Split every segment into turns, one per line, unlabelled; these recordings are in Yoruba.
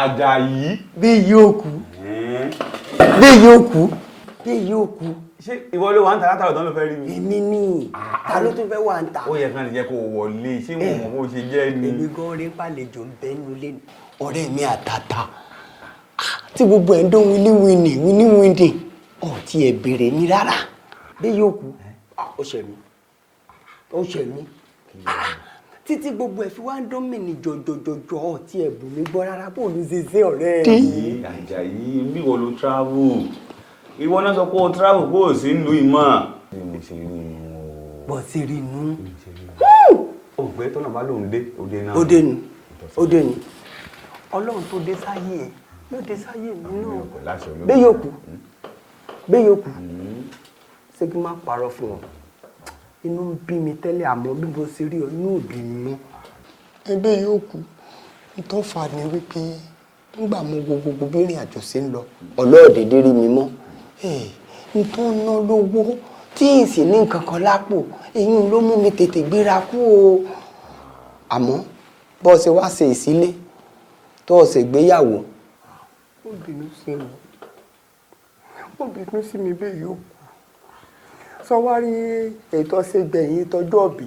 Àjàyí.
Bí yóò kú. Bí yóò kú. Bí yóò kú.
Ṣé ìwọ ló wà ń ta látàrọ̀ tán ló fẹ́ rí mi?
Èmi ni. Ta ló tún fẹ́ wà ń ta?
Ó yẹ kán lè jẹ́ kó wọlé. Ṣé wọn mọ̀ bó ṣe jẹ́ ni?
Èmi gan rí pàlejò ń bẹ́nu lé ní. Ọ̀rẹ́ mi àtàtà. Tí gbogbo ẹ̀ ń dún wíníwíndì. Tí ẹ bèrè mi rárá. Bí yóò kú. Ó ṣe mí. Ó ṣe mí. Títí gbogbo ẹ̀ fi wá ń dán mí ní jọjọjọjọ tí ẹ bù mí gbọ́ rárá bó ló ṣe ṣe ọ̀rẹ́ mi.
Àjàyí bí wọ́n lo travel. Ìwọ náà sọ pé o travel bó o sí ń lu ìmọ̀. Bí mo ṣe rí inú o.
Bọ̀ sí rí inú.
Ògbé tó náà bá lòun dé òde náà.
Òde ni. Òde ni. Ọlọ́run tó dé sáyé ẹ̀ ló dé sáyé mi náà. Bí yóò kú. Bí yóò kú. Ṣé kí n má parọ́ fún ọ? Inú ń bí mi tẹ́lẹ̀ àmọ́ bí mo ṣe rí ọ inú òbí mi mọ́. Ẹgbẹ́ yóò kú. Nítorí fa ni wípé nígbà mo gbogbo bí ìrìn àjò ṣe ń lọ ọlọ́ọ̀dẹ̀dẹ̀ rí mi mọ́. Nítorí ná lówó tí ì sì ní nǹkan kan lápò èyí ló mú mi tètè gbéra kú o. Àmọ́ bọ́ ṣe wá ṣe ìsílé tó ṣe gbéyàwó. Ó bínú sí mi. Ó bínú sí mi bẹ́ẹ̀ yóò kú. Sọ wá rí ètò ṣe gbẹ̀yìn tọjọ́ ọ̀bí.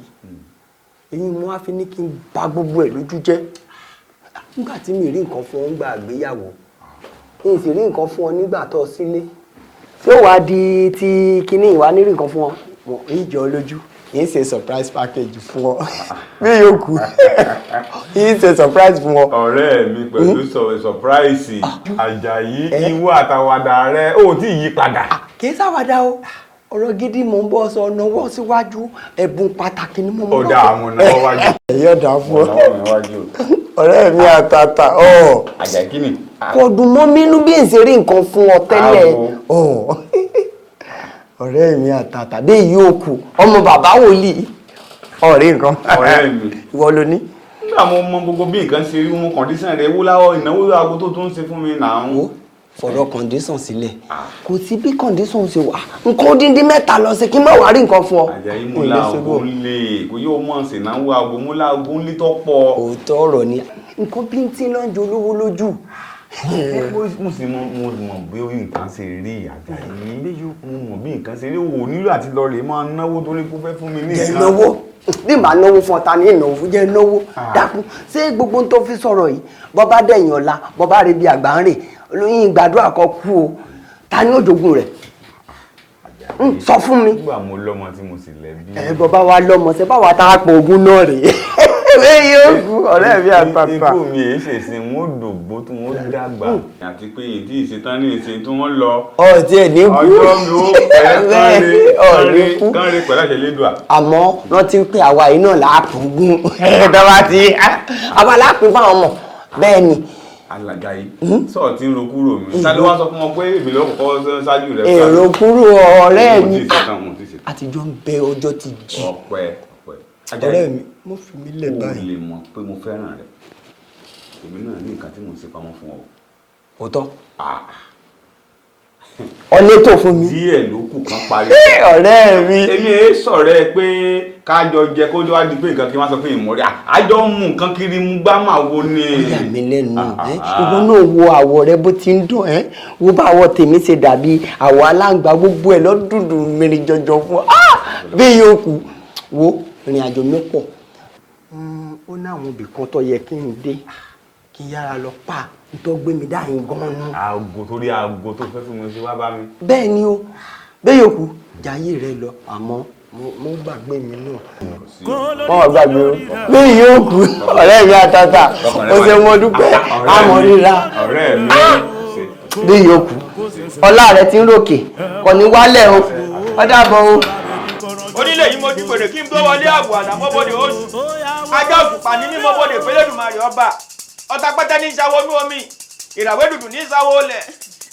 Èyí mo wá fi ní kí n bà gbogbo ẹ̀ lójú jẹ́. Nígbà tí mi rí nǹkan fún ọ nígbà àgbéyàwó. Mi sì rí nǹkan fún ọ nígbà tó sílé. Tí ó wá di ti kíní ìwà ní rí nǹkan fún ọ. Mo ìjọ lójú. Yìí ṣe surprise package fún ọ. Bí yóò kú. Yìí ṣe surprise fún ọ.
Ọ̀rẹ́ mi pẹ̀lú surprise. Àjàyí ìwọ àtàwàdà rẹ ó tí yí padà.
Kì í ṣàwàdà o. Ọ̀rọ̀ gidi mò ń bọ́ sọ náwó síwájú ẹ̀bùn pàtàkì ni mo mọ̀.
Ọ̀dà àwọn náwó wájú.
Ẹ̀yọ́ dà fún ọ. Ọ̀rẹ́ mi àtàtà.
Àjàyí kí ni?
Kò dùn mọ́ mi inú bí èsì rí nǹkan fún ọ tẹ́lẹ̀. Ọ̀rẹ́ mi àtàtà bí yóò kú ọmọ bàbá wòlíì. Ọ̀rẹ́ nǹkan.
Ọ̀rẹ́ mi.
Ìwọ ló ní.
Nígbà mo mọ gbogbo bí nǹkan ṣe rí mú kọ̀ndíṣàn rẹ̀ wúláwọ̀ ìnáwó aago tó tún ṣe fún mi náà.
Fọ̀rọ̀ kọ̀ǹdíṣàn sílẹ̀ kò sí bí kọ̀ǹdíṣàn ṣe wà nǹkan díndín mẹ́ta lọ sí kí n má wá rí nǹkan fún ọ.
Àjàyí múlá ogun lè kò yóò mọ̀ sí náà wá ogun múlá ogun lè tó pọ̀.
Òótọ́ ọ̀rọ̀ ni nǹkan bí n tí náà jọ olówó lójú.
Mo sì mọ̀ bí nǹkan ṣe rí Àjàyí mo mọ̀ bí nǹkan ṣe rí wò nílò àti lọ rè máa náwó torí kó fẹ́ fún mi ní
ìkan. Jẹ́ náwó bí màá náwó fún ọ̀tá ní ìnáwó fún jẹ́ náwó dákun ṣé gbogbo tó fi sọ̀rọ̀ yìí bọ́ bá dẹ̀yìn ọ̀la bọ́ bá rẹ bí àgbà ń rè olóyìn gbàdúrà kọ kú o ta ni ó jogún rẹ̀ sọ fún mi.
Nígbà mo lọ́mọ tí mo sì lẹ́bí.
Bàbá wa lọ́mọ ṣe báwa tá a pọ̀ ogún náà rèé. Yóò kú ọ̀rẹ́ mi àtàtà.
Ikú mi èyí ṣèṣin wọ́n dògbó tí wọ́n dàgbà àti pé ìdí ìṣetán ní ìṣe tí wọ́n lọ.
Ọ̀tí ẹ̀ ní kú.
Ọjọ́ mi ó pẹ́ kán rí pẹ̀lú àṣẹ lédùá.
Àmọ́ rántí pé àwa yìí náà láàpùgún ẹ̀ẹ́dọ́wà tí àwa láàpùn fáwọn ọmọ bẹ́ẹ̀ ni.
Àlàjáyé sọ̀rọ̀ tí ń ro kúrò mi. Sáré wá sọ fún wọn pé èmi ló kọ́kọ́ ṣáájú rẹ̀.
Èrò kúrò ọ̀rẹ́ mi. Àtijọ́ ń bẹ ọjọ́ ti jì. Ọ̀rẹ́ mi mo fi mí lẹ̀ báyìí.
O lè mọ̀ pé mo fẹ́ràn rẹ̀. Èmi náà ní nǹkan tí mo ṣe pamọ́ fún ọ.
Òótọ́. Ọlé tó fún mi.
Díẹ̀ ló kù kan parí.
Ọ̀rẹ́ mi.
Èmi èé sọ̀rẹ́ pé kájọ jẹ kó jọ wá di pé nǹkan kí wọ́n sọ pé ìmọ̀rí àjọ ń mú nǹkan kiri mú gbá máa wo ni.
Ó yà mí lẹ́nu ìwọ náà wo àwọ̀ rẹ bó ti ń dùn wo bá àwọ̀ tèmi ṣe dàbí àwọ̀ aláǹgbá gbogbo ẹ̀ lọ́dúndùn mìíràn jọjọ fún ọ bí yóò kú wo ìrìn àjò mi pọ̀ ó ní àwọn ibì kan tó yẹ kí n dé kí n yára lọ pa nítorí gbé mi dáhìn gan-an nù.
Aago torí aago tó fẹ́ fún mi ṣe wá bá mi.
Bẹ́ẹ̀ ni o bẹ́ẹ̀ yóò kú jayé rẹ lọ àmọ́ mo gbàgbé mi náà. Wọ́n gbàgbé o bẹ́ẹ̀ yóò kú ọ̀rẹ́ mi àtàtà ó ṣe mo dúpẹ́ àmọ́ ríra.
Ọ̀rẹ́ mi
bẹ́ẹ̀ yóò kú ọlá rẹ ti ń ròkè kò ní wálẹ̀ o ó dàbọ̀ o.
Onílé yìí mo ti pèrè kí n tó wọlé àbò àdàmọ́bọ̀dé oṣù ajá òṣùpá ní mímọ́bọ̀dé fẹ́lẹ́dùmarè ọba ọ̀tá pátá ní ìṣàwọ̀ ní omi ìràwé dùdù ní ìṣàwọ̀ olẹ̀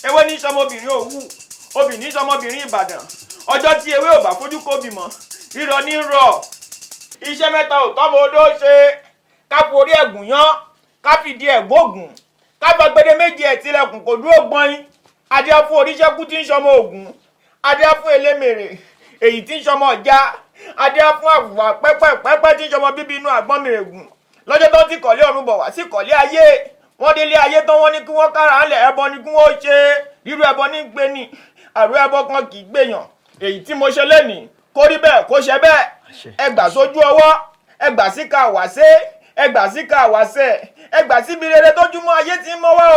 ewé ní sọmọbìnrin òwú obì ní sọmọbìnrin Ìbàdàn ọjọ́ tí ewé ò bá fojú kó bímọ rírọ ní rọ iṣẹ́ mẹ́ta ò tọ́mọ odó ṣe ká forí ẹ̀gùn yán ká fìdí ẹ̀gbọ́n ògùn ká fagbede méjì ẹ̀ tilẹ̀kùn kò dúró gbọ́n adé fún oríṣẹ́kú tí ń sọmọ ògùn adé fún elémèrè èyí tí ń sọmọ ọjà adé fún àwùwà pẹ́pẹ́ tí ń sọmọ bíbí inú àgbọ́n mèrègùn lọ́jọ́ tó ti kọ̀lé ọ̀run bọ̀ wá sí kọ̀lé ayé wọ́n délé ayé tán wọ́n ní kí wọ́n kára lẹ̀ ẹbọ ni kí wọ́n ṣe rírú ẹbọ ní gbé ni àrò ẹbọ kan kì í gbèyàn èyí tí mo ṣe lénìí kó rí bẹ́ẹ̀ kó ṣe bẹ́ẹ̀ ẹ gbà sójú ọwọ́ ẹ gbà síkà wáṣẹ ẹ gbà síkà wáṣẹ ẹ gbà síbi rere tójúmọ́ ayé tí ń mọ́wọ́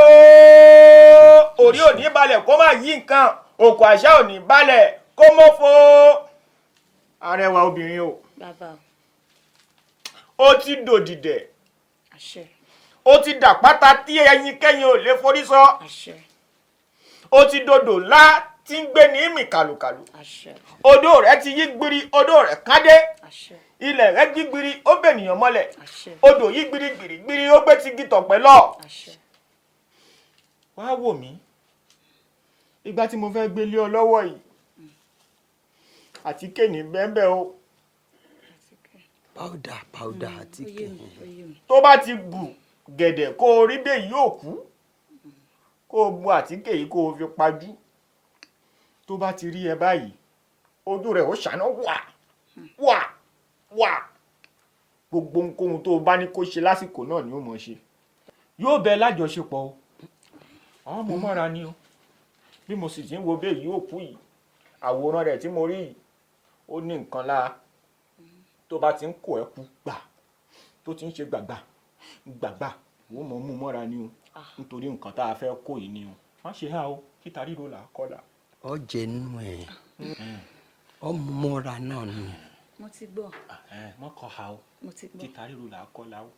o orí ò ní balẹ̀ kó má yí nǹkan òkú àṣà ò ní balẹ̀ kó mọ́fo arẹwà obìnrin o ó ti dòdìdẹ̀ ó ti dàpátá tí ẹyin kẹ́yin ò lè forí sọ ó ti dodò ńlá tí ń gbé ní mì kàlùkàlù odò rẹ̀ ti yí gbiri odò rẹ̀ kádé ilẹ̀ rẹ̀ jí gbiri ó bènìyàn mọ́lẹ̀ odò yí gbiri gbiri ó gbé ti gi tọ̀pẹ́ lọ. wá wò mí ìgbà tí mo fẹ́ gbé lé ọ lọ́wọ́ yìí àtíkè ní bẹ́ẹ̀ o.
powder àtíkè.
tó bá ti bù gẹ̀dẹ̀ kó o rí bẹ́ẹ̀ yóò kú kó o bu àtíkè yìí kó o fi pajú tó bá ti rí ẹ báyìí ojú rẹ̀ ó ṣàná wà gbogbo ohunkóhun tó o bá ní kó ṣe lásìkò náà ni ó mọ̀ ṣe yóò bẹ lájọṣepọ̀ o àwọn ọmọ mọ́ra ni o bí mo sì ti ń wo bẹ́ẹ̀ yóò kú yìí àwòrán rẹ̀ tí mo rí yìí ó ní nǹkan lára tó bá ti ń kó ẹ kú gbà tó ti ń ṣe gbàgbà wọ́n mọ̀ mú mọ́ra ni o nítorí nǹkan tá a fẹ́ kó yìí ni o má ṣe há o kíta ríro là á kọ́là.
ọjẹ nínú ẹ ọmọ mọ́ra náà ni.
mo ti gbọ́.
wọ́n kọ́ ha o títa ríro là á kọ́là o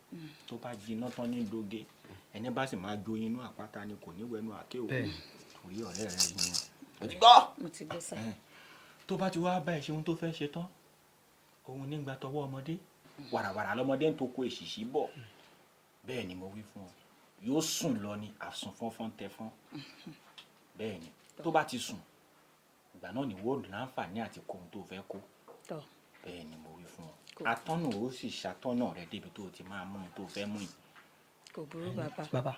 tó bá jiná tán ní doge ẹni bá sì máa jó inú àpáta ni kò ní wẹnu àké o torí ọ̀rẹ́ rẹ ni o ti gbọ́.
mo ti gbọ́ sá.
tó bá ti wá bá ẹ ṣe ohun tó fẹ́ ṣe tán òun nígbà tọwọ́ ọmọdé wàràwàrà lọ́mọdé ń tó kó èṣìṣì bọ̀ bẹ́ẹ̀ ni mo wí fún ọ yóò sùn lọ ní àsùnfọ́nfọ́n tẹfọ́n bẹ́ẹ̀ ni tó bá ti sùn ìgbà náà ni wọ́ọ̀dù láǹfààní àti kóhun tó fẹ́ kó bẹ́ẹ̀ ni mo wí fún ọ atọ́nà ó sì ṣàtọ́nà rẹ débi tó ti máa mú un tó fẹ́ mú yìí.
kò burú bàbá.
bàbá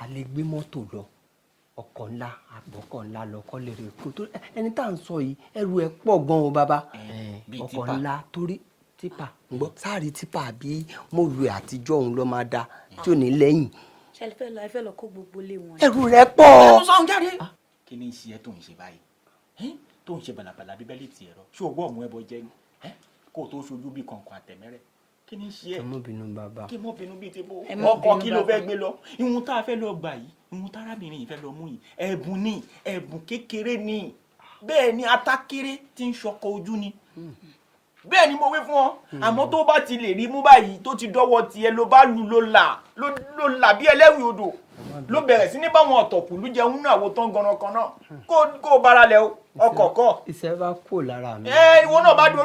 a lè gbé mọ́tò lọ ọkọ̀ ńlá àgbọ̀kọ̀ ńlá lọ́kọ́ lè rè kó tó ẹni tá à ń sọ yìí ẹrù ẹ pọ̀ gan o bàbá ọkọ̀ ńlá torí tipa ngbọ́ sáàrí tipa bí mo lu àtijọ́ òun lọ́ máa da tí ò ní lẹ́yìn.
ṣe ẹ fẹ́ lọ kó gbogbo lé wọn.
ẹrù rẹ pọ̀.
ẹnu sọ̀hún jáde. kí ni ṣe ẹ tó ń ṣe báyìí tó ń ṣe bàlàbàlà bíbélì tiẹ̀ rọ ṣé o gbọ́ ọ̀mú ẹbọ jẹ́ ni kó o tó ṣojú bí kọ̀ọ̀kan àtẹ̀mẹ́rẹ̀ kí ni ṣe ẹ.
ọmọbìnrin bàbá.
kí mọ́bìnrin bíi ti bó ọkọ̀ kí ló fẹ́ gbé lọ ìhun tá a fẹ́ lọ gbà yìí ìhun tárábìnrin yìí fẹ́ lọ mú yìí ẹ̀bùn ni ẹ̀bùn kékeré ni bẹ́ẹ̀ ni atákéré tí ń ṣọkọ ojú ni bẹ́ẹ̀ ni mo wí fún ọ àmọ́ tó bá ti lè rí mú báyìí tó ti dọ́wọ́ tiẹ̀ ló bá lu ló là bí ẹlẹ́wìí odò ló bẹ̀rẹ̀ sí ní báwọn ọ̀tọ̀kùlú jẹun náà wo tán ganan kan náà kó bára lẹ̀ ọkọ̀ kọ́.
ìṣẹ́ bá kú lára mi.
ìwọ náà bá di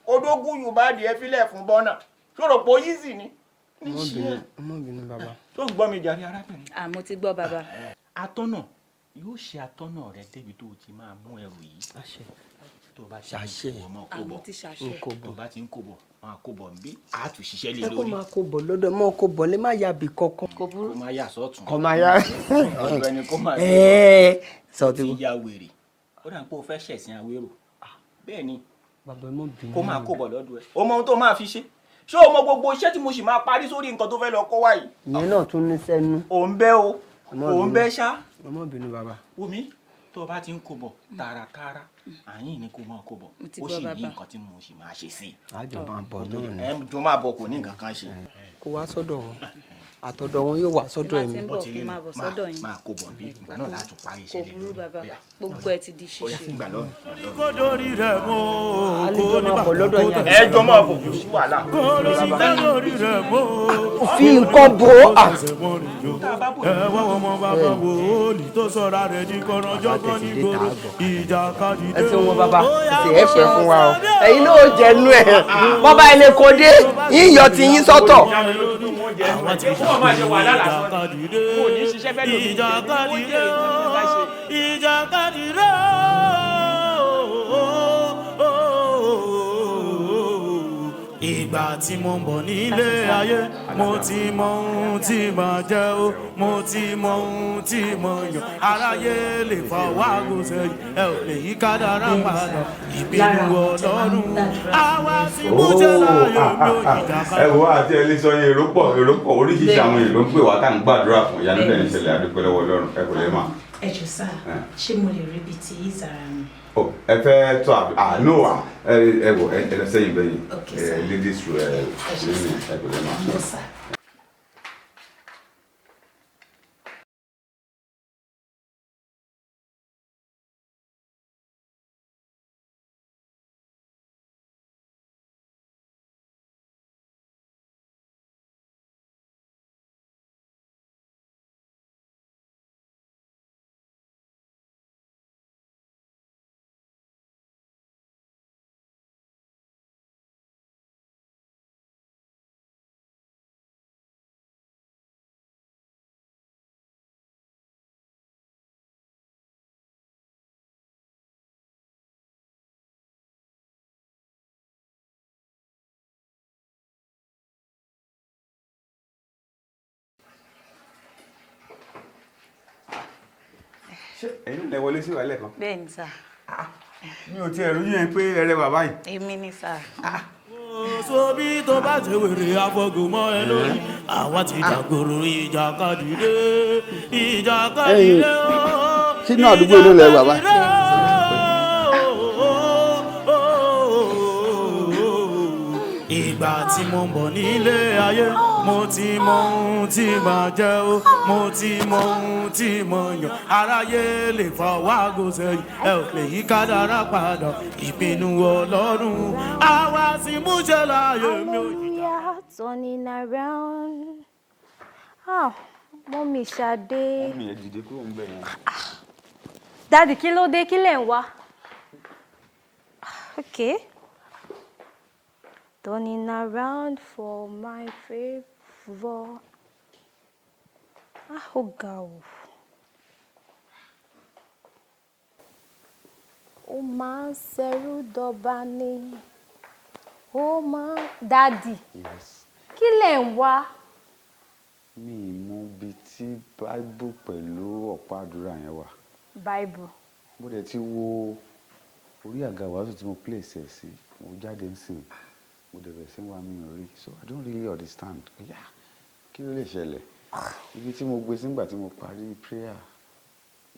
odógún yorùbá di ẹ fílẹ̀ fún bọ́nà ṣòro pé oyí sì ni.
ọmọbìnrin bàbá.
tó ń gbọ́ mi jàre arábìnrin.
mo ti gbọ́ bàbá.
atọ́nà yóò ṣe atọ́nà rẹ débi tó ti máa mú ẹrù yìí. tó bá ti ń kó bọ̀ tó bá ti ń kó bọ̀ máa kó bọ̀ nbí a tún ṣiṣẹ́ lé lórí.
ẹ kó máa kó bọ̀ lọ́dọ̀ mọ́ kó bọ̀ lé má ya bì kankan.
kò burú.
kó máa yà sọ́tún.
kó máa ya.
ọ̀dọ̀ ẹni kó máa
sọ
ti ya wèrè ó dà pé o fẹ́ ṣẹ̀sìn awérò bẹ́ẹ̀ ni
bàbá mọ́ bínú.
kó máa kó bọ̀ lọ́dọ̀ ẹ o mọ ohun tó máa fi ṣe ṣé o mọ gbogbo iṣẹ́ tí mo sì máa parí sórí nǹkan tó fẹ́ lọ kó wáyìí.
ìyẹn náà tún ní sẹ́nu.
òun bẹ́ o òun bẹ́ ṣá.
ọmọbìnrin bàbá.
wùmí tó o bá ti ń kó bọ̀ tààràtààrà àyìn ni kó máa kó bọ̀ ó sì ní nǹkan tí mo sì máa ṣe sí i.
àjọ máa bọ̀ náà ni.
ẹ jọ máa bọ̀ kò ní nǹkan kan ṣe.
kó wá sọ́dọ̀ wọn àtọ̀dọ̀ wọn yóò wá sọ́dọ̀ ẹ̀mí.
ó ti rí máa kó bọ̀ bí ìgbà náà láti parí iṣẹ́ lé lórí.
bàbá gbogbo ẹ ti di ṣíṣe.
àlejò máa bọ̀ lọ́dọ̀ yẹn.
ẹ jọ máa bọ̀ kò sí wàhálà.
fi nǹkan bò ó. ẹ ṣe wọn bàbá ẹ ṣe ẹ fún wa o ẹ̀yin náà ó jẹ inú ẹ bọba ilé kò dé yín yọ ti yín sọ́tọ̀.
Ìjàkadì rẹ̀ o. ìgbà tí mo ń bọ̀ nílé ayé mo ti mọ ohun tí màá jẹ o mo ti mọ ohun tí mo yàn aráyé lè fọwọ́ aago sẹ́yìn ẹ ò lè yí kádàrá padà ìpinnu Ọlọ́run àwa sì mú jẹ́ láàyè mi ò ìjàkadì.
ẹ wo àti ẹ lè sọ yẹn èrò pọ̀ oríṣiríṣi àwọn èèyàn ló ń pè wá tá à ń gbàdúrà fún ìyanu lẹ́yìn ìṣẹ̀lẹ̀ àdúpẹ́ lọ́wọ́ Ọlọ́run ẹ kò lè mà.
ẹ jọ̀ọ́ sá ṣé mo lè rí bíi ti ìzàrà mi.
ẹ fẹ́ tó no ẹ wò ẹ lọ sẹ́yìn bẹ́yìn ladies ẹ kò lè mà. ṣé ẹ̀yin lẹ wọlé sí wa lẹ́ẹ̀kan.
bẹ́ẹ̀ ni sà.
mi ò tiẹ̀ ròyìn ẹ pé ẹ rẹwà báyìí.
èmi ni sà.
Sobi tó bá ṣe wèrè afọgùnmọ́ ẹ lórí àwa ti jàgbòrò ìjàkadì dé ìjàkadì dé o.
sínú àdúgbò ló lẹ bàbá.
ìgbà tí mo ń bọ̀ nílé ayé mo ti mọ ohun tí màá jẹ o mo ti mọ ohun tí mo yàn aráyé lè fọwọ́ aago sẹ́yìn ẹ ò lè yí kádàrá padà ìpinnu Ọlọ́run àwa sì mú jẹ́ láàyè mi ò yí.
Turning around. Ah, Mọ́mì Ṣadé.
Mọ́mì ẹ dìde kúrò ń bẹ̀ yẹn.
Daddy, kí ló dé? Kí lẹ̀ ń wá? Okay. Turning around for my favor. Ó ga o. Ó máa ń ṣẹrú dọba ni. Ó máa ń... Daddy.
Yes.
Kí lẹ̀ ń wá?
mi mọ ibi tí Bible pẹ̀lú ọ̀pá àdúrà yẹn wà.
Bible.
mo dẹ̀ ti wo orí àga wàásù tí mo place ẹ̀ sí mo jáde nsìn mo dẹ̀ bẹ̀ sí wa mi ò rí so I don't really understand kí ló lè ṣẹlẹ̀ ibi tí mo gbé sí nígbà tí mo parí prayer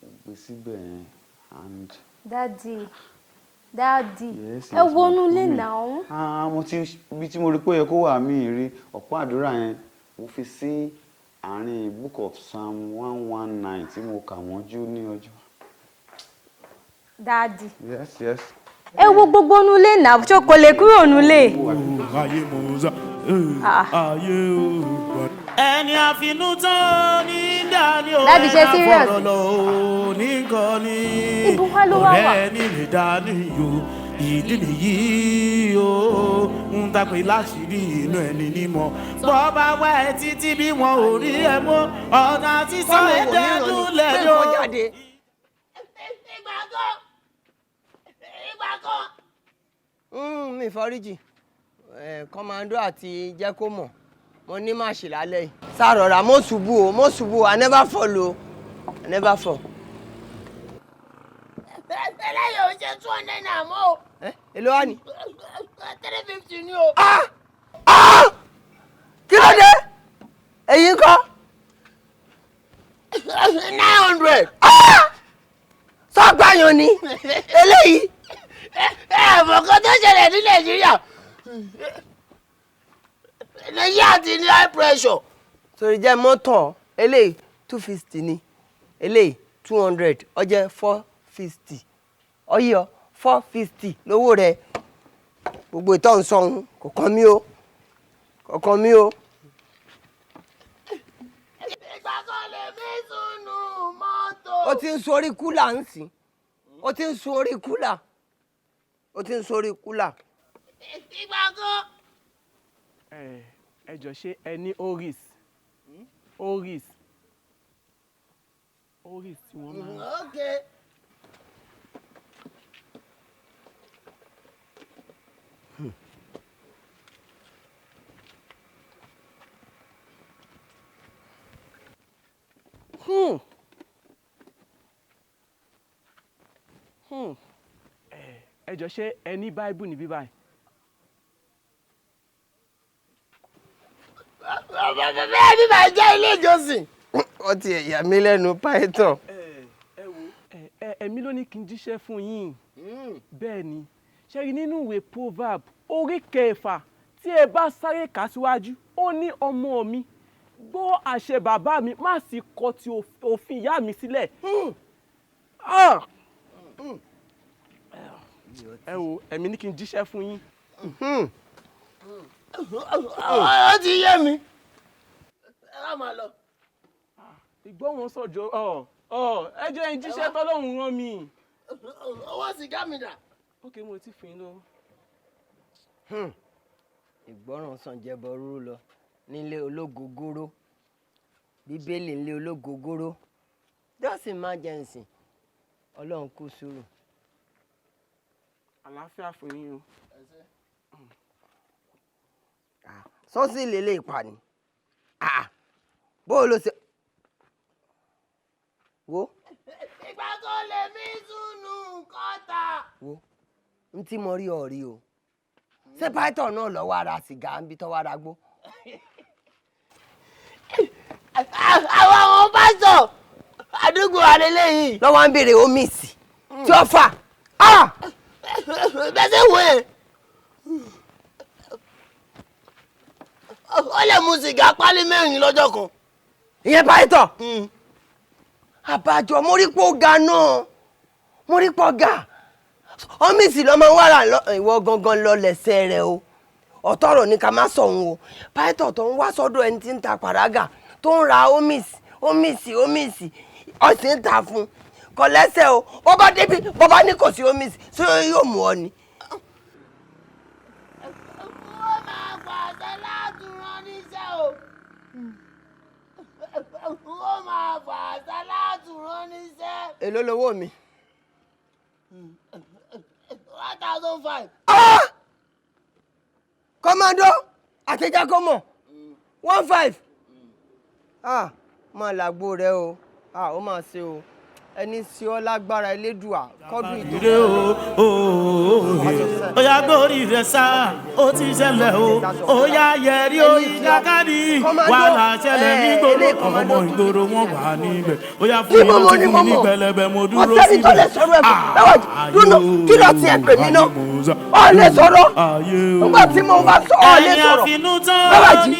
mo gbé síbẹ̀ yẹn and.
Daddy ẹ wọnú lé náà.
mo ti ibi tí mo rí pé ó yẹ kó wà mí rí ọ̀pá àdúrà yẹn mo fi sí àárín book of Psalm 119 tí mo kà wọ́n jú ní ọjọ́.
Daddy.
Yes.
ẹ wo gbogbo nulẹ̀ náà ṣó kò lè kúrò nulẹ̀.
ayé mọ̀ọ́sá ayé òògùn. ẹni àfinútán ní dání o
Daddy, ṣe serious?
àfọ̀rọ̀ lọ nìkan ni
Ibo wá ló wá wà?
ọ̀rẹ́ ní lè dání yo ìdí nìyí o ń tàpé láṣìírí inú ẹni nímọ̀ bọ́ bá wá ẹ títí bí wọn ò rí ẹ mọ́ ọ̀nà tí sọ ẹ dẹ́nu lẹ́jọ́.
mi foríjì kọ́mándó àti jẹ́ kó mọ̀ mo ní má ṣe lálẹ́ yìí. sàrọ̀rà mo ṣubú o I never fall o I never fall.
eléyìí ò ṣe 200 náà mọ́ o.
èló wà ní.
350 ni o.
kí ló dé èyí ńkọ́.
900.
sọ́gbàyàn ni eléyìí.
mọ̀ kan tó ṣẹlẹ̀ ní Nàìjíríà Nàìjíríà ti ní high pressure.
torí jẹ́ mọ́tò eléyìí 250 ni eléyìí 200 ó jẹ́ 450 ọyọ 450 lówó rẹ̀ gbogbo ìtọ́ ń sọ̀hún kò kàn mí o.
ìgbà kan lè fi sùnù mọ́tò.
ó ti ń sorí kúlà ń sìn ó ti ń sorí kúlà.
ìgbà kan.
ẹ jọ ṣé ẹ ní oris tí wọ́n máa.
Okay.
ẹ jọ ṣé ẹ ní Bible níbí báyìí.
bẹ́ẹ̀ ni màá jẹ́ ilé ìjọsìn. wọ́n ti ẹ̀yà mi lẹ́nu python.
ẹ wo ẹ̀mí ló ní kí n jíṣẹ́ fún yín. bẹ́ẹ̀ ni ṣe rí nínú ìwé proverb orí 6 tí ẹ bá sáré kà síwájú ó ní ọmọ mi gbọ́ àṣẹ bàbá mi má sì kọ̀ ti òfin ìyá mi sílẹ̀. ẹ wo ẹ̀mí ní kí n jíṣẹ́ fún yín.
ó ti yé mi. ẹ má máa lọ.
ìgbọ́wọ́n sọ̀jọ́ ẹ jẹ́ ń jíṣẹ́ tọ́lọ́run rán mi.
owó sìgá mi dà.
ok mo ti fi ń lọ.
ìgbọràn sàn jẹbọ rúrú lọ nílé ológogoro bíbélì nílé ológogoro just emergency Ọlọ́run kú sùúrù.
àlàáfíà fún yín o.
sọ́sì lélẹ̀ ìpàní bó ló ṣe wo.
ìgbà tó lè mí sùnù kọ́ta.
wo n tí mo rí ọ rí o ṣé python náà lọ́wọ́ ara sìgá ń bí tọ́wọ́ ara gbó. àwọn ọmọ pásítọ̀ àdúgbò àlélẹ́ yìí. lọ́wọ́ ń béèrè omíìsì tí ó fà bẹ́sẹ̀ wò ẹ́ ó lè mu sìgá pálí 4 lọ́jọ́ kan. ìyẹn python àbájọ mórípò ga náà mórípò ga omíìsì lọ́mọ wàrà ìwọ gangan lọ lẹ́sẹ̀ rẹ o ọ̀tọ̀rọ̀ ní ká má sọ̀hún o python tó ń wá sọ́dọ̀ ẹni tí ń ta pàrágà tó ń ra omíìsì ọ̀sìn ń ta fún kò lẹ́sẹ̀ o bọ́bá débi bọ́bá ní kò sí omíìsì tí yóò mú ọ ni.
wọ́n máa pàṣẹ láti rán níṣẹ́ o. wọ́n máa pàṣẹ láti rán níṣẹ́.
èló lowó mi.
1,500.
kọ́mọ́dó àtẹ̀já kọ́mọ̀ 15. máa làgbo rẹ o ó máa ṣe o ẹni sí ọ lágbára elédùà kọ́dún
ìdè ó yá gbórí rẹ̀ sá ó ti ṣẹlẹ̀ ó yá yẹrí ó ìjàkadì wà láṣẹlẹ̀ nígboro ọmọ ìgboro wọn wà níbẹ̀ ó yá fún mi láti fún mi ní pẹlẹbẹ mo dúró síbẹ̀
kí ló tiẹ̀ pè mí náà ọ lè sọ̀rọ̀ nígbà tí mo bá sọ ọ lè sọ̀rọ̀ bábàjì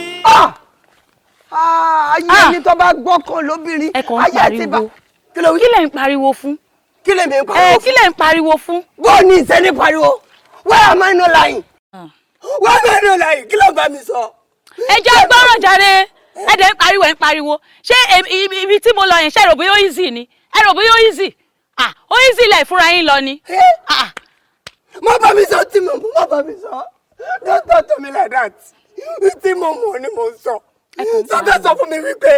ayé ni tó bá gbọ́kàn lóbìnrin ayé ti bá.
kí lẹ̀ ń pariwo fún.
kí lẹ̀ ń pariwo fún.
kí lẹ̀ ń pariwo fún.
bó ní ìsẹ́ni pariwo where am I not lying. where am I not lying kí ló bá mi sọ.
ẹ jẹ́ gbọ́ràn jàre ẹ dẹ̀ ń pariwo ṣé ibi tí mo lọ yẹn ṣe rò bóyá easy ni ẹ rò bóyá easy ó easy lẹ̀ fúnra yín lọ ni.
má bá mi sọ tí mo mú má bá mi sọ don't talk to me like that tí mo mọ̀ ni mo sọ sọ́kẹ́ sọ fún mi wípé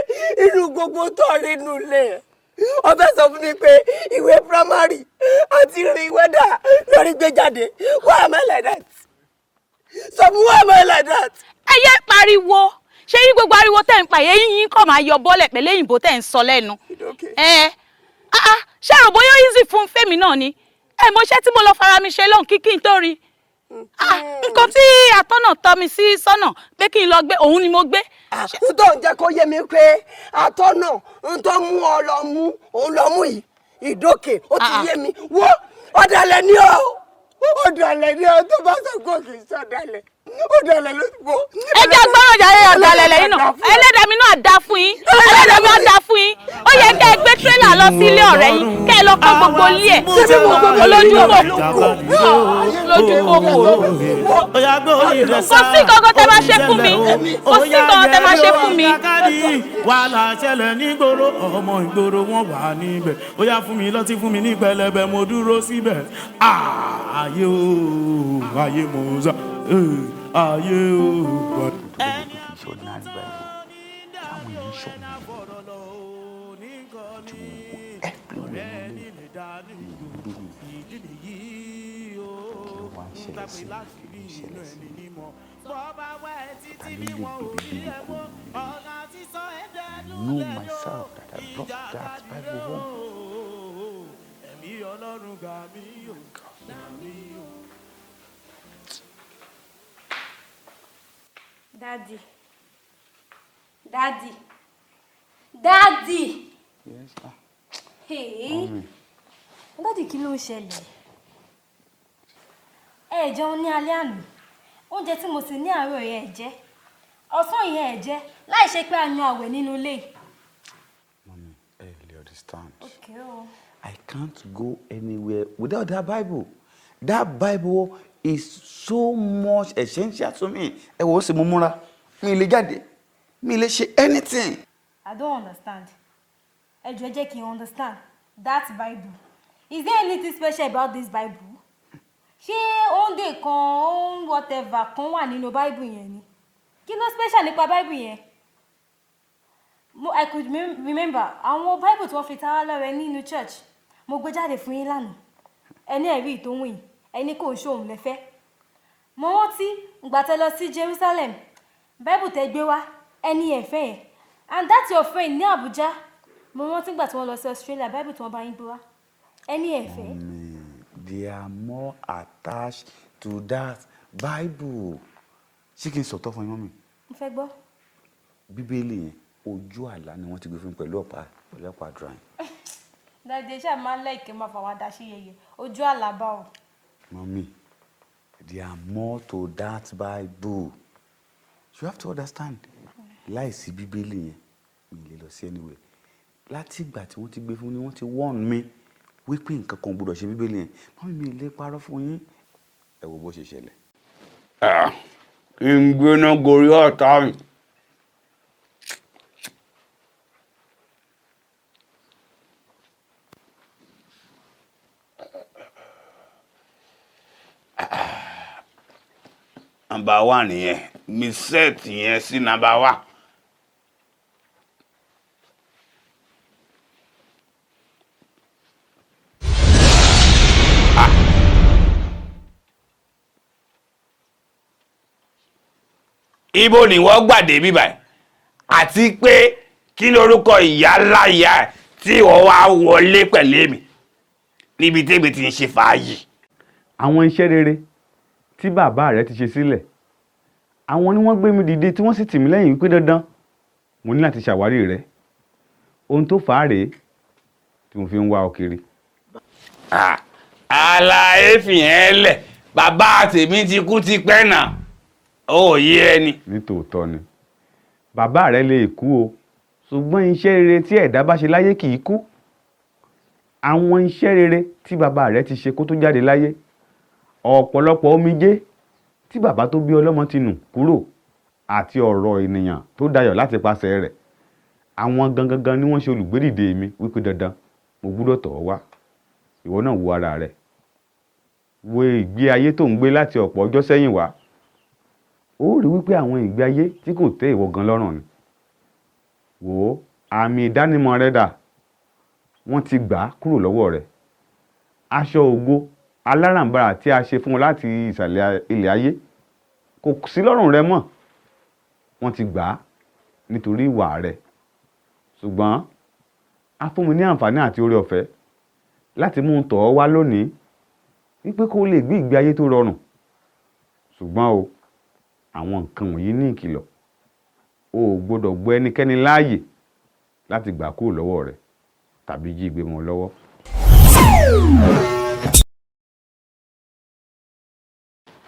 inú gbogbo tó rí inú ilé ọbẹ̀ sọ fún mi pé ìwé primary àti rí wẹ́dà lórí gbé jáde why am I like that sọ fún why am I like that.
ẹ yé pariwo ṣé yín gbogbo ariwo tẹ̀ ń pa yín kọ́ máa yọ bọ́lẹ̀ pẹ̀lú èyìnbó tẹ̀ ń sọ lẹ́nu. ṣé rò bóyá easy fún fèmí náà ni mo ṣe tí mo lọ fara mi ṣe lóhùn kíkí n tó rí nǹkan tí atọ́nà tọ́ mi sí sọ́nà pé kí n lọ gbé òun ni mo gbé.
n tó ń jẹ́ kó yé mi pé atọ́nà n tó mú ọ lọ mú òun lọ mú yìí ìdókè ó ti yé mi wo ọ̀dàlẹ̀ ni ọ́ ọ̀dàlẹ̀ ni ọ́ tó bá sọ gòkè sọ̀dàlẹ̀ ọ̀dàlẹ̀ ló ti bọ̀.
ẹ jẹ́ gbọ́ràn jàre ọ̀dàlẹ̀ lẹ́yìn náà ẹlẹ́dàá mi náà dá fún yín ẹlẹ́dàá mi náà dá fún yín ó yẹ kẹ́ ẹ gbé tírélà lọ sí ilé ọ̀rẹ́ yín kẹ́ ẹ lọ kọ́ gbogbo ilé ẹ̀ olójú kòkó kò sí kankan tẹ́ máa ṣe fún mi kò sí kankan tẹ́ máa ṣe fún mi.
wàhálà ṣẹlẹ̀ nígboro ọmọ ìgboro wọn wà níbẹ̀ ó yá fún mi lọ́tí fún mi ní pẹlẹbẹ mo dúró síbẹ̀ ayé o ayé mo sá ayé o.
ẹni ordinary bible táwọn èèyàn sọ know myself that I brought that Bible home.
Daddy. Daddy. Daddy.
Yes.
Hey. Daddy, kí ló ń ṣẹlẹ̀? Ẹ jẹun ní alẹ́ àná. Oúnjẹ tí mo sè ní àárọ̀ yẹn ẹ jẹ. Ọ̀sán yẹn ẹ jẹ. Láì ṣe pé a yan àwẹ̀ nínú ilé.
Mommy, you understand.
Okay. Oh.
I can't go anywhere without that Bible. That Bible is so much essential to me. Ẹ wo ṣe mo múra. Mi lè jáde. Mi lè ṣe anything.
I don't understand. Ẹ jọ̀ọ́ jẹ́ kí n understand. That Bible. Is there anything special about this Bible? Ṣé oúnjẹ kan whatever kan wà nínú Bible yẹn ni? Kí ló special nípa Bible yẹn? I could remember àwọn Bible tí wọ́n fi ta wá lọ́rẹ nínú church. Mo gbé jáde fún yín lánàá. Ẹni ẹ̀rí ìtòhún yìí. Ẹni kò ń ṣòun lẹ́fẹ́. Mo rántí ìgbà tẹ́ lọ sí Jerusalem. Bible tẹ́ gbé wá. Ẹni ẹ̀fẹ́ yẹn. And that's your friend ní Abuja. Mo rántí ìgbà tí wọ́n lọ sí Australia. Bible tí wọ́n bá yín gbé wá. Ẹni ẹ̀fẹ́.
They are more attached to that Bible. Ṣé kí n sọ̀tọ̀ fún yín mọ́mì?
Mo fẹ́ gbọ́.
Bíbélì yẹn ojú àlá ni wọ́n ti gbé fún pẹ̀lú ọ̀pá àdúrà yẹn.
Dàdé ṣáà máa ń lẹ́ẹ̀kẹ́ máa fàwọn adaṣí yẹyẹ. Ojú àlá bá o.
Mommy, there are more to that Bible. You have to understand. Láìsí Bíbélì yẹn, mi lè lọ sí anywhere. Láti ìgbà tí wọ́n ti gbé fún ni wọ́n ti warn mi wípé nǹkan kan gbọ́dọ̀ ṣe Bíbélì yẹn. Mọ́mí mi lè parọ́ fún yín. Ẹ wo bó ṣe ṣẹlẹ̀. Kí n gbéná gorí ọ̀tá mi. Number 1 nìyẹn. Mi set yẹn sí number 1. Ibo ni wọ́n gbàdé bí báyìí àti pé kí lorúkọ ìyá láyà tí wọ́n wá wọlé pẹ̀lú mi níbi tẹ́gbẹ̀ tí ń ṣe fàájì. Àwọn iṣẹ́ rere tí bàbá rẹ̀ ti ṣe sílẹ̀ àwọn ni wọ́n gbé mi dìde tí wọ́n sì tì mí lẹ́yìn wípé dandan mo ní láti ṣàwárí rẹ̀. Ohun tó fà á rèé tí mo fi ń wá ọ kiri. Àlàyé fìyẹn lẹ̀ bàbá tèmi ti kú ti pẹ́ náà. Ó yé ẹni. Nítòótọ́ ni bàbá rẹ̀ lè kú o ṣùgbọ́n iṣẹ́ rere tí ẹ̀dá bá ṣe láyé kì í kú. Àwọn iṣẹ́ rere tí bàbá rẹ̀ ti ṣe kó tó jáde láyé ọ̀pọ̀lọpọ̀ omijé tí bàbá tó bí ọlọ́mọ ti nù kúrò àti ọ̀rọ̀ ènìyàn tó dayọ̀ láti pàṣẹ rẹ̀ àwọn gangan ni wọ́n ṣe olùgbédìde mi wípé dandan mo gbúdọ̀ tọ̀ ọ́ wá. Ìwọ náà wo ara rẹ̀ wo ìgbé ayé tó ń gbé láti ọ̀pọ̀ ọjọ́ sẹ́yìn wá. Ó rí wípé àwọn ìgbé ayé tí kò tẹ́ ìwọ gan lọ́rùn ni. Wò ó àmì ìdánimọ̀ rẹ dà wọ́n ti gbà á kúrò lọ́wọ́ rẹ̀. Aṣọ ògo aláràǹbarà tí a ṣe fún ọ láti ìsàlẹ̀ ilẹ̀ ayé kò sí lọ́rùn rẹ mọ́. Wọ́n ti gbà á nítorí ìwà rẹ. Ṣùgbọ́n a fún mi ní àǹfààní àti oore ọ̀fẹ́ láti mú un tọ̀ ọ́ wá lónìí wípé kó lè gbé ìgbé ayé tó rọrùn. Ṣùgbọ́n o àwọn nǹkan wọ̀nyí ní ìkìlọ̀. O ò gbọdọ̀ gbọ́ ẹnikẹ́ni láàyè láti gbà kúrò lọ́wọ́ rẹ̀ tàbí jí gbé mọ́ lọ́wọ́.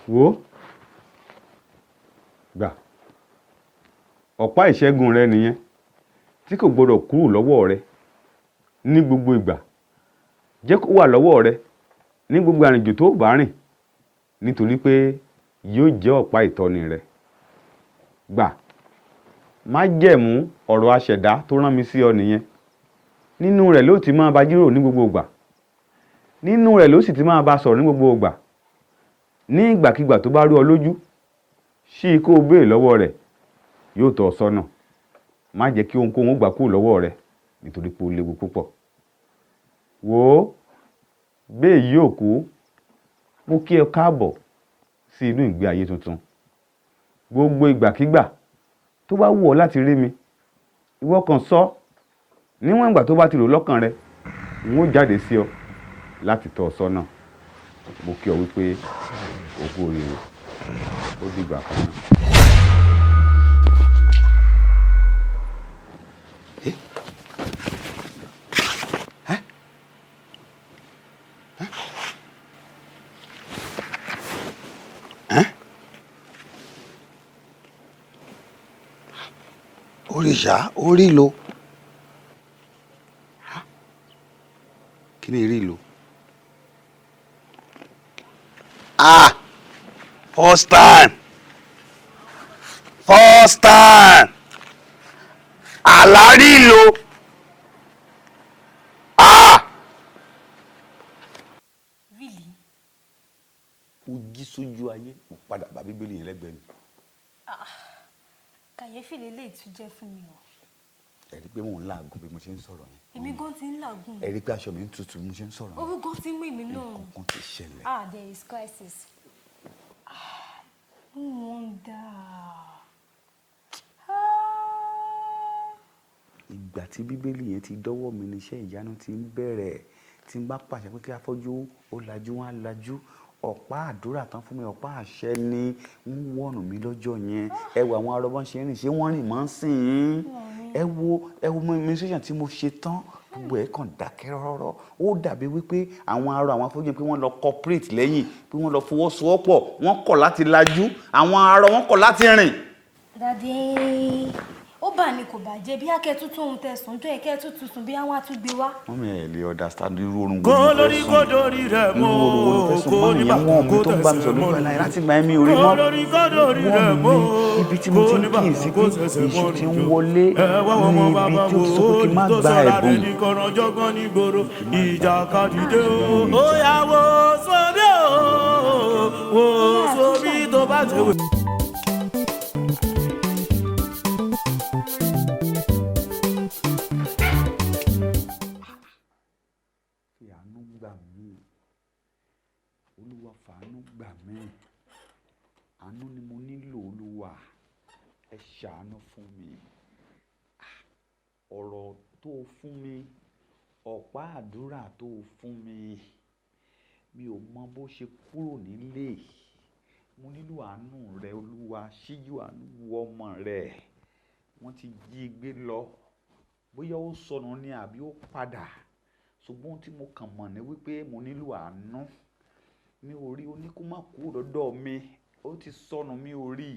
Wo gbà ọ̀pá ìṣẹ́gun rẹ nìyẹn tí kò gbọdọ̀ kúrò lọ́wọ́ rẹ ní gbogbo ìgbà. Jẹ́ kó wà lọ́wọ́ rẹ ní gbogbo àrìnjò tó bá rìn nítorí pé yóò jẹ́ ọ̀pá ìtọ́ni rẹ. Gbà má jẹ̀mú ọ̀rọ̀ aṣẹ̀dá tó rán mi sí ọ nìyẹn. Nínú rẹ̀ ló ti máa bá jíròrò ní gbogbo ìgbà. Nínú rẹ̀ ló sì ti máa bá sọ̀rọ̀ ní gbogbo ìgbà. Ní ìgbàkigbà tó bá rú ọ lójú ṣí kó o béè lọ́wọ́ rẹ̀ yóò tọ́ ọ sọ́nà. Má jẹ́ kí ohunkóhun gbà kúrò lọ́wọ́ rẹ̀ nítorí pé ó léwu púpọ̀. Wò ó béè yóò kú mo kí ẹ káàbọ̀ sí inú ìgbé ayé tuntun. Gbogbo ìgbàkígbà tó bá wù ọ́ láti rí mi ìwọ kàn sọ níwọ̀n ìgbà tó bá ti rò lọ́kàn rẹ n ó jáde sí ọ láti tọ́ ọ sọ́nà mo kí ọ wípé òkú oríire ó dìgbà kan náà.
Òrìṣà orí lo kí ni rí lo first time àlárí lo
ó jí sójú ayé mo padà bá bíbélì yẹn lẹ́gbẹ̀ẹ́ mi.
kàyéfì lélẹ́yìí tún jẹ́ fún mi o.
ẹ rí i pé mò ń làágùn bí mo ṣe ń sọ̀rọ̀ yẹn.
èmi gan ti ń làágùn.
ẹ rí i pé aṣọ mi ń tutù bí mo ṣe ń sọ̀rọ̀ yẹn.
orí gan ti ń mú èmi náà.
nǹkan ti ṣẹlẹ̀.
there is crisis. No wonder.
ìgbà tí bíbélì yẹn ti dọ́wọ́ mi níṣẹ́ ìyanu ti ń bẹ̀rẹ̀ tí n bá pàṣẹ pé kí afọ́jú ó lajú wọn á lajú ọ̀pá àdúrà tán fún mi ọ̀pá àṣẹ ni ń wọ̀nù mi lọ́jọ́ yẹn ẹ wo àwọn arọ́bọ́ ṣe rìn ṣé wọ́n rìn mọ́ sìn ín ẹ wo ministration tí mo ṣe tán gbogbo ẹ̀ kàn dákẹ́ rọ́rọ́ ó dàbí wípé àwọn arọ àwọn afọ́jú yẹn pé wọ́n lọ cooperate lẹ́yìn pé wọ́n lọ fọwọ́sowọ́pọ̀ wọ́n kọ̀ láti lajú àwọn arọ wọ́n kọ̀ láti rìn.
Dàdé ó bà ní kò bàjẹ́ bí akẹ́ tuntun ohun tẹ̀sán tó yẹ kẹ́ tuntun sùn bí àwọn àtúgbé wá.
wọ́n mi ẹ̀ lè understand irú orun
kó lórí kó dórí rẹ̀ mọ́ kó ní bàtà kó tẹ̀sẹ̀ mọ́ ni
láti gba ẹ̀mí orí mọ́ wọ́n mi ibi tí mo ti ń kíyèsí pé èṣù ti ń wọlé ní ibi tí ó ti sọ pé kí n má gba ẹ̀bùn.
Ìjàkadì dé o ó yá wo sóbì o wo sóbì tó bá ti wé.
Olúwa fàánú gbà mí àánú ni mo nílò Olúwa ẹ ṣàánú fún mi ọ̀rọ̀ tó fún mi ọ̀pá àdúrà tó fún mi mi ò mọ bó ṣe kúrò nílé mo nílò àánú rẹ Olúwa ṣíjú àánú wo ọmọ rẹ wọ́n ti jí gbé lọ bóyá ó sọnù ni àbí ó padà ṣùgbọ́n tí mo kàn mọ̀ ní wípé mo nílò àánú mi ò rí oníkúmọ̀ kú lọ́dọ̀ mi ó ti sọnù mi ò rí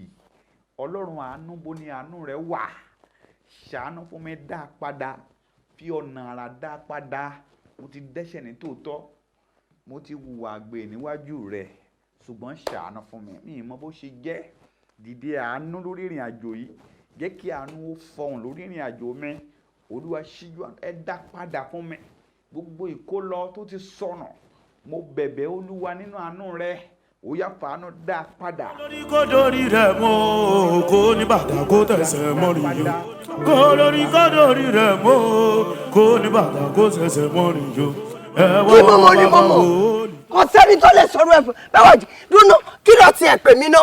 ọlọ́run àánú bó ni àánú rẹ̀ wà ṣàánú fún mi dá padà fi ọ̀nà àrà dá padà mo ti dẹ́ṣẹ̀ ní tòótọ́ mo ti hùwà àgbè níwájú rẹ̀ ṣùgbọ́n ṣàánú fún mi mi ì mọ bó ṣe jẹ́ dìde àánú lórí ìrìn àjò yìí jẹ́ kí àánú ó fọhùn lórí ìrìn àjò mi Olúwa ṣíjú ẹ dá padà fún mi gbogbo ìkólọ tó ti sọnù mo bẹ̀bẹ̀ Olúwa nínú àánú rẹ̀ ó yá fàánú dá padà.
lórí kó dórí rẹ̀ mọ́ kó ní bàtà kó tẹ̀sẹ̀ mọ́ nìyó kó lórí kó dórí rẹ̀ mọ́ kó ní bàtà kó tẹ̀sẹ̀ mọ́ nìyó.
kí mọ̀mọ́ ni mọ̀mọ́ kò sẹ́ni tó lè sọ̀rọ̀ ẹ̀ báwa jì dúró kí ló ti ẹ̀ pè mí ná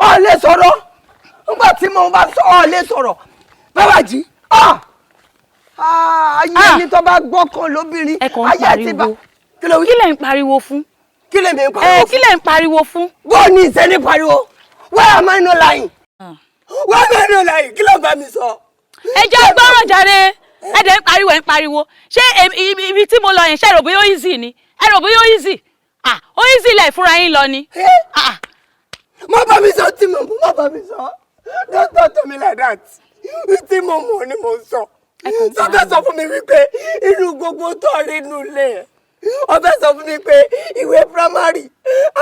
ọ̀ lè sọ̀rọ̀ nígbà tí mo bá sọ ọ̀ lè sọ̀rọ̀ báwa jì ayé ni tó bá gbọ́kàn lóbìnrin ayé ti bá
kí lẹ̀ ń pariwo fún.
kí lẹ̀ ń pariwo fún.
kí lẹ̀ ń pariwo fún.
bó ní ìsẹ́ni pariwo where am I not lying. where am I not lying kí ló bá mi sọ.
ẹ jẹ́ gbọ́ràn jáde ẹ dẹ̀ ń pariwo ṣé ibi tí mo lọ yẹn ṣe rò bóyá ó easy ni ẹ rò bóyá ó easy ó easy lẹ̀ fúnra yín lọ ni.
má bá mi sọ tí mo mú má bá mi sọ don't talk to me like that tí mo mú ni mo sọ sọfẹ́ sọ fún mi wípé inú gbogbo tó rí inú ilé ọfẹ́ sọ fún mi pé ìwé primary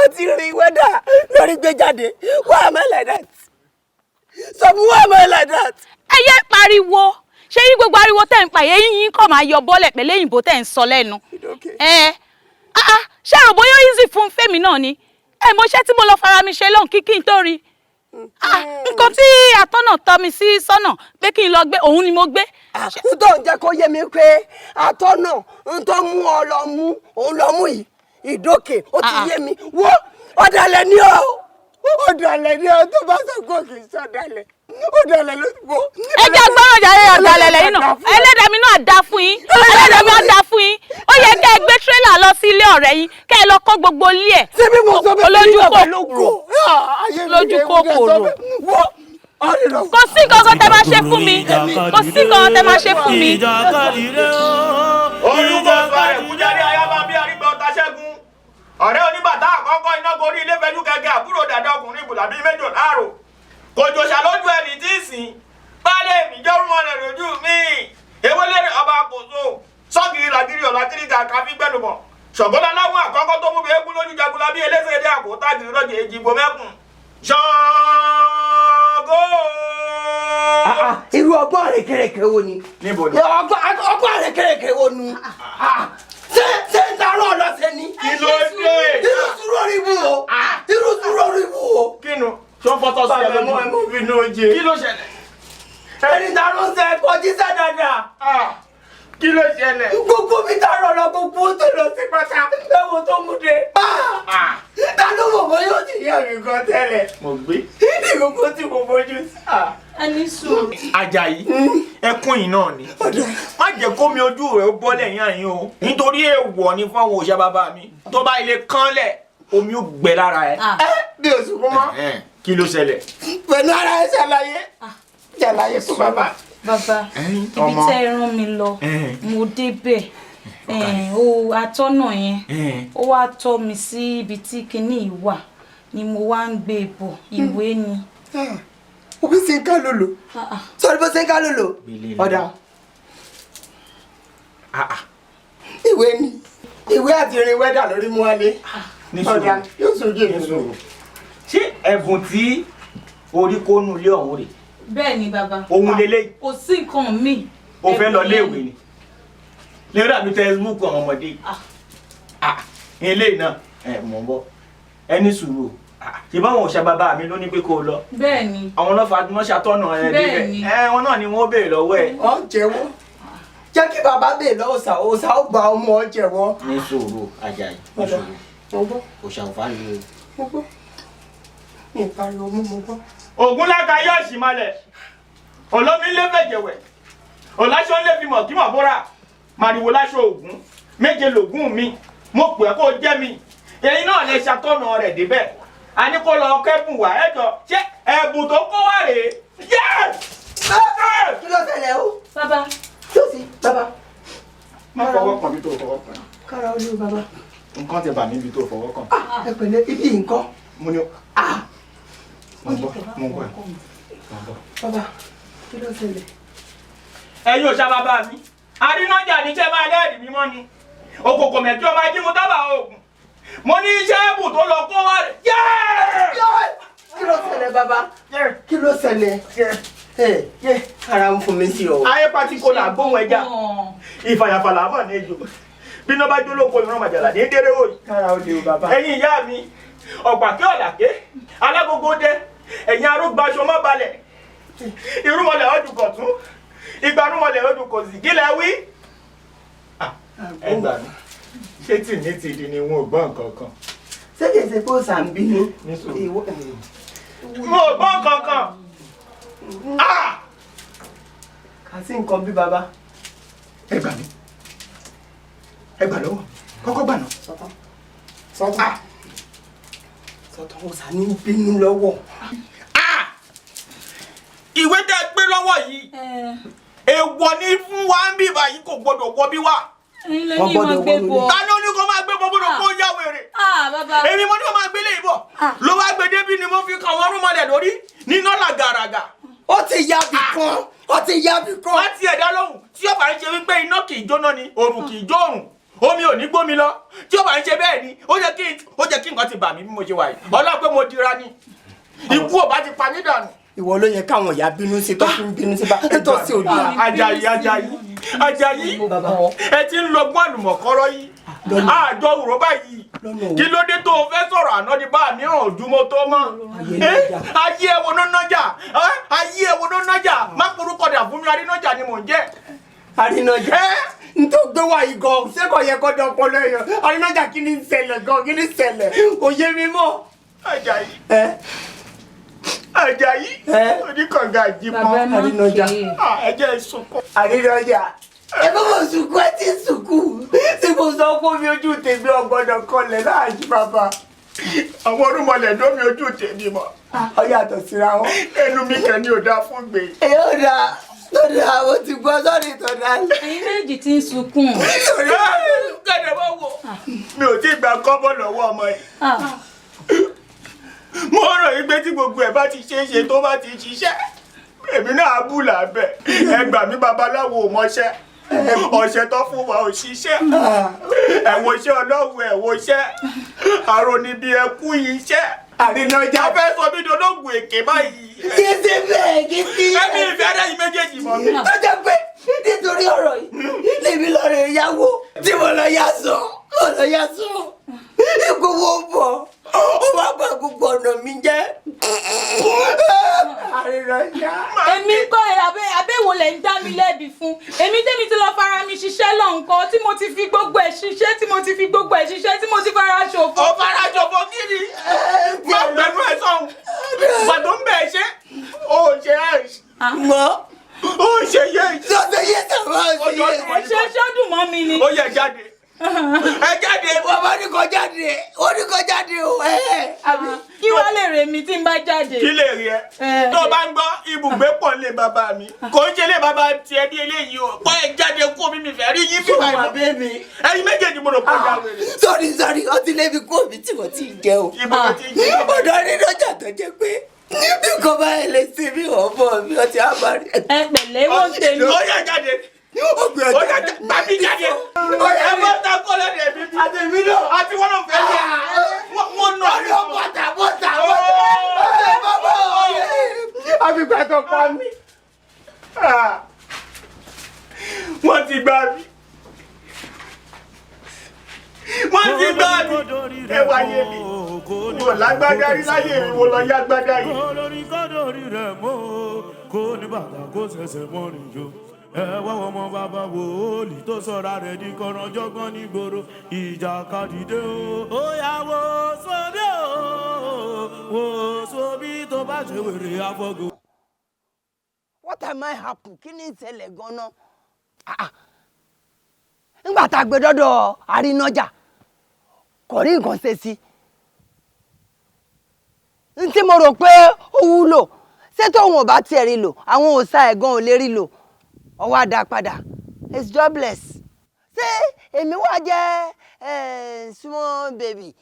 àti rí wẹ́dà lórí gbé jáde why am I like that sọ fún why am I like that.
ẹ yé pariwo ṣé yín gbogbo ariwo tẹ̀ ń pa yẹn yín kọ́ máa yọ bọ́lẹ̀ pẹ̀lú èyìnbó tẹ̀ ń sọ lẹ́nu ṣé rò bóyá easy fún fèmí náà ni mo ṣe tí mo lọ fara mi ṣe lọ́hùn kíkí n tó rí nǹkan tí atọ́nà tọ́ mi sí sọ́nà pé kí n lọ gbé òun ni mo gbé.
n tó ń jẹ́ kó yé mi pé atọ́nà n tó mú ọ lọ mú òun lọ mú yìí ìdókè ó ti yé mi wo ọ̀dàlẹ̀ ni ọ́ ọ̀dàlẹ̀ ni ọ́ tó bá sọ kó kì í sọ̀dàlẹ̀ ó dalẹ̀ ló ti bọ́.
ẹ jẹ́ gbọ́rọ̀ jàre ọ̀dàlẹ̀ lẹ́yìn náà ẹlẹ́dàá mi náà dá fún yín ẹlẹ́dàá mi náà dá fún yín ó yẹ kẹ́ ẹ gbé tírélà lọ sí ilé ọ̀rẹ́ yín kẹ́ ẹ lọ kọ́ gbogbo ilé ẹ̀ olójú kòkòrò kò sí nǹkan tẹ́ máa ṣe fún mi kò sí nǹkan tẹ́ máa ṣe fún mi.
olùkọ́ sọ ẹ̀kúnjáde ayábá bí arígbà ọ̀tá ṣẹ́gun ọ̀rẹ́ oníbàtà àkọ́kọ́ iná gorí ilé fẹ́jú gẹ́gẹ́ àbúrò dàda ọkùnrin ibùdó àbí méjò láàrò kò jòṣà lójú ẹni tí ì sìn báyìí mi jọ́rùmọ́ rẹ̀ lójú mi ewé lérè ọba àkóso sọ́gìrì làgìrì ọ̀làgìrì kàkà fi gbẹ́dùbọ̀ ṣọ̀gbọ́n aláwọ̀ àkọ́kọ́ tó mú bí eégún lójú jagunla bí eléṣẹ́ èdè àkótá gìrì lọ́jọ́ èjì ìbò mẹ́kùn Ṣàngó.
Irú ọgbọ́n àrékèrèké wo ni?
Níbo ni?
Ọgbọ́n àrékèrèké wo ni? Ṣé ń darọ́ ọlọ́sẹ̀ ni?
Kí ló dé?
Irú sùúrù orí ibú o. Irú sùúrù orí ibú o.
Kínú? Ṣé ó fọ́tọ̀ sí ẹ̀mọ́ ẹ̀mọ́ bínú oje? Kí ló ṣẹlẹ̀?
Ẹni darọ́ sẹ kọjí sẹ́ dáadáa.
Kí ló ṣẹlẹ̀?
Gbogbo mi darọ́ lọ gbogbo tó lọ sí pátá. Ẹ̀wọ̀n tó mú de. Ta ló mọ̀ bọ́ yóò ti yá mi gan tẹ́lẹ̀?
Mo gbé.
Ní gbogbo tí mo bójú sí.
Ẹni sùúrù.
Àjàyí, ẹkún yìí náà ni. Má jẹ́ kó mi ojú rẹ̀ ó bọ́ lẹ́yìn àyín o. Nítorí èèwọ̀ ni fáwọn òòṣà bàbá mi. Tó bá ilé kánlẹ̀, omi ó gbẹ lára ẹ.
Bí o sùn kún mọ́.
Kí ló ṣẹlẹ̀?
Pẹ̀lú ara ẹ ṣàlàyé. Ṣàlàyé fún bàbá.
Bàbá, ibi tẹ́ ẹ rán mi lọ, mo débẹ̀. Atọ́nà yẹn, ó wá tọ́ mi sí ibi tí kinní yìí wà ni mo wá ń gbé bọ̀ ìwé ni.
Òbí ṣe ń ká lòlò. Sọ́ni bó ṣe ń ká lòlò. Ọ̀dà. Ìwé ni. Ìwé àti irin wẹ́dà lórí mú wálé. Ọ̀dà yóò sojú èmi lọ.
Ṣé ẹ̀bùn tí orí kó nu ilé ọ̀hún rè?
Bẹ́ẹ̀ ni bàbá.
Ohun lélẹ̀.
Kò sí nǹkan míì.
O fẹ́ lọ léèwé ni. Lè rà mí textbook àwọn ọmọdé. Ilé náà mọ̀ ń bọ̀. Ẹni sùúrù. Ṣé báwọn òòṣà bàbá mi ló ní pé kó o lọ?
Bẹ́ẹ̀ ni.
Àwọn náà fàdúmọ́ ṣàtọ́nà ẹ̀ débẹ̀. Wọn náà ni wọ́n béèrè lọ́wọ́ ẹ̀.
Ọ jẹ́wọ́. Jẹ́ kí bàbá béèrè lọ́wọ́ òòṣà ó gba ọmọ ọ jẹ́wọ́.
Ní sùúrù Àjàyí. Ní sùúrù. Òòṣà ò fáriwo.
Mo gbọ́. Mi ò pariwo mú mo gbọ́.
Ògún láka yóò ṣì malẹ̀. Olómi lé fẹ̀jẹ̀wẹ̀. Òláṣọ lé fi mọ̀ kí mọ̀ bóra. Màrìwò láṣọ Ògún. Méje lògún mi. Mo pè é kó jẹ́ mi. Èyí náà lè ṣàtọ́nà rẹ̀ débẹ̀. A ní kó lọ kẹ́bùn wá ẹ̀jọ̀. Ṣé ẹ̀bùn tó kó wá rèé?
Kí ló ṣẹlẹ̀ o?
Bàbá.
Kí ló sì? Bàbá.
Má fọwọ́ kàn bí tó fọwọ́ kàn.
Kára olú bàbá.
Nǹkan ti bà mí bí tó fọwọ́ kàn.
Ẹ pẹ̀lẹ́ ibi nǹkan.
Mo ní mo gbọ́.
Bàbá, kí ló ṣẹlẹ̀?
Ẹ̀yin òòṣà bàbá mi. Arínájà ní iṣẹ́ máa lẹ́ẹ̀dì mímọ́ ni. Òkòkò mẹ́kí ọmọ ají mu tábà oògùn. Mo ní iṣẹ́ ẹ̀bùn tó lọ kó wá rẹ̀.
Kí ló ṣẹlẹ̀ bàbá? Kí ló ṣẹlẹ̀? Ara ń fún mi sí ọ.
Ayé pati kò là gbóhùn ẹja. Ìfàyàfàlà mọ̀ ní ejò. Bí iná bá jó lóko ìran màjàlá ní déré òyì.
Kára ó lè o bàbá.
Ẹ̀yin ìyá mi, ọ̀pàkẹ́ ọ̀làké, alágógó dé, ẹ̀yin arógbá aṣọ má balẹ̀. Irúmọlẹ̀ ọdún kọ̀tún, ìgbanúmọlẹ̀ ọdún kòsì. Kí lẹ wí? Ẹ gbà mí. Ṣé tì ní tìdí ni wọn ò gbọ́ nǹkan kan?
Ṣé kìí ṣe kó sàǹbínú?
Mo ò gbọ́ nǹkan kan.
Kà sí nǹkan bí bàbá.
Ẹ gbà mí. Ẹ gbà lọ́wọ́. Kọ́kọ́ gbà náà.
Sọ́tàn. Sọ́tàn òòṣà ní bínú lọ́wọ́.
Ìwé tẹ́ ẹ gbé lọ́wọ́ yìí. Èèwọ̀ ni fún wa ń bí báyìí kò gbọdọ̀ wọ bí wá.
Wọ́n gbọ́dọ̀ gbé bọ̀.
Ta ló ní kó máa gbé bọ́ gbọ́dọ̀ kó yá wèrè? Èmi mo ní kó máa gbé lè bọ̀. Ló wá gbé débí ni mo fi kàn wọ́n rúmọlẹ̀ lórí níná làgàràgà.
Ó ti yá bì kan. Ó ti yá bì kan.
Wá ti ẹ̀dá lóhùn tí ó bá ń ṣe wípé iná kì í jóná ni òrùn kì í jó òrùn. Omi ò ní gbómi lọ. Tí ó bá ń ṣe bẹ́ẹ̀ ni ó jẹ́ kí nǹkan ti bà mí bí mo ṣe wà yìí. Ọlọ́run pé mo dira ni. Ikú ò bá ti pa mí dànù.
Ìwọ ló yẹ káwọn ìyá bínú sí tó fi ń bínú sí bá tó sí òdu.
Àjàyí ẹ ti ń lọgbọ́n àlùmọ̀kọ́rọ́ yìí àjọ òró báyìí kí ló dé tó o fẹ́ sọ̀rọ̀ àná ní bá mi hàn ojúmọ́ tó mọ́ ayé ẹ̀wọ̀ ló nájà ayé ẹ̀wọ̀ ló nájà má porúkọ dà fún mi arínájà ni mò ń jẹ́.
Arínájà n tó gbé wá yìí gan ṣé kò yẹ kó dán ọpọlọ èèyàn arínájà kí ni ṣẹlẹ̀ gan kí ni ṣẹlẹ̀ kò yé mi mọ́.
Àjàyí Àjàyí oníkànga àjímọ́
Àrínájà.
ẹ̀jẹ̀ ìsunkún.
Àrínájà. Ẹ bá mo sunkún ẹ ti sunkún. Tí mo sọ pé omi ojú tèmi ọgbọ́dọ̀ kọlẹ̀ láàyè bàbá.
Àwọn orúmọlẹ̀ lómi ojú tèmi mọ́.
Ó yàtọ̀ síra wọn.
Ẹnu mi kàn ní ò dáa fún gbé.
Èyí ò dáa. Tó dáa, mo ti gbọ́ sọ́ọ̀rì tó dáa.
Ẹ̀yin méjì ti ń sunkún.
Kẹ́dẹ̀ bá wò. Mi ò tí ì gbà kọ́bọ̀ lọ́wọ́ ọmọ yìí. Mo rò yí pé tí gbogbo ẹ̀ bá ti ṣe é ṣe tó bá ti ṣiṣẹ́. Èmi náà bù lábẹ́. Ẹ gbà mí babaláwo ò mọṣẹ́. Ọ̀sẹ̀ tó fún wa ò ṣiṣẹ́. Ẹ̀wọ̀ iṣẹ́ ọlọ́run ẹ̀wọ̀ iṣẹ́. Àròní bí ẹkú iṣẹ́.
Àrínájà.
A fẹ́ sọ mí dológun èké báyìí.
Kí n ṣe bẹ́ẹ̀ kí n ti.
Ẹ̀mí ìfẹ́ rẹ̀ méjèèjì mọ́ mi.
Tó jẹ́ pé nítorí ọ̀rọ̀ yìí lèmi lọ rẹ̀ yáwó tí mo lọ yá sọ. Mo lọ yá sọ. Ìgbowó bọ̀. Ó wá bá gbogbo ọ̀nà mi jẹ́. Àrínájà.
Èmi kọ́ abẹ́wò lẹ̀ ń dá mi lẹ́bi fún. Èmi tẹ́mi ti lọ fara mi ṣiṣẹ́ lọ́nkọ́ tí mo ti fi gbogbo ẹ̀ ṣiṣẹ́ tí mo ti fi gbogbo ẹ̀ ṣiṣẹ́ tí mo ti fara ṣòfò.
Ó fara ṣòfò kiri. Má gbẹ̀nu ẹ̀ sọ̀hún. Pàtó ń bẹ̀ ṣe. Ó ṣe ẹ̀.
Mọ́.
Ó ṣe yé.
Sọ́sẹ̀ yé sàmọ́ sí yé.
Ṣé ṣọ́dún mọ́ mi ni?
Ó yẹ jáde. Ẹ jáde.
Bàbá ní kò jáde. Ó ní kò jáde o.
Kí wá lè rè mí tí n bá jáde?
Kí lè rí ẹ? Tó bá ń gbọ́ ibùgbé pọ̀ lé bàbá mi. Kò ń ṣe lé bàbá tiẹ̀ bí eléyìí o. Kọ́ ẹ jáde kó mi fẹ́ rí yín bí
wàá wà bẹ́ẹ̀ mi.
Ẹyin méjèèjì mo rò pé ìyá wèrè.
Sọ́rí ó ti lébi kó mi tí mo ti jẹ o.
Ibo ló ti jẹ.
Ọ̀dọ́ Àrínájà tó jẹ́ pé bí kò bá ẹ lè ṣe bí ọ̀bọ mi ọtí àbárí.
Ẹ pẹ̀lẹ́ wọ́n tẹ̀lé.
Ó yẹ jáde. Ó yẹ jáde. Bàbí jáde. Ẹ bọ́ ta kọ́lẹ́ ní ẹ̀mí bí.
Àti mi náà.
Àti wọ́n náà fẹ́ lé. Wọ́n nà.
Ọ̀dọ́ bọ́tà. Àbígbà tó pa mí.
Wọ́n ti gbà mí. Wọ́n ti gbà mí. Ẹ wáyé mi. Mo lágbádá rí láyé mi, mo lọ yá gbádá yìí.
Kódórí rẹ̀ mọ́ kó ní bàtà kó ṣẹ̀ṣẹ̀ mọ́ nìjọ. Ẹ wá ọmọ bàbá wòlíì tó sọ̀rọ̀ rẹ̀ di kọ̀rọ̀ jọ́gbọ́n nígboro ìjàkadì dé o. Ó yá wo sóbí o, wo sóbí tó bá ṣe wèrè afọ́gò.
What am I happen? Kí ni ìṣẹ̀lẹ̀ gan-an? Nígbà tá a gbé dọ́dọ̀ Àrínájà, kò rí nǹkan ṣe sí. N tí mo rò pé ó wúlò, ṣé tóun ò bá tiẹ̀ rí lò, àwọn òòṣà ẹ̀gán ò lè rí lò. Ọwọ́ á dá padà. It's jobless. Ṣé èmi wá jẹ́ small baby?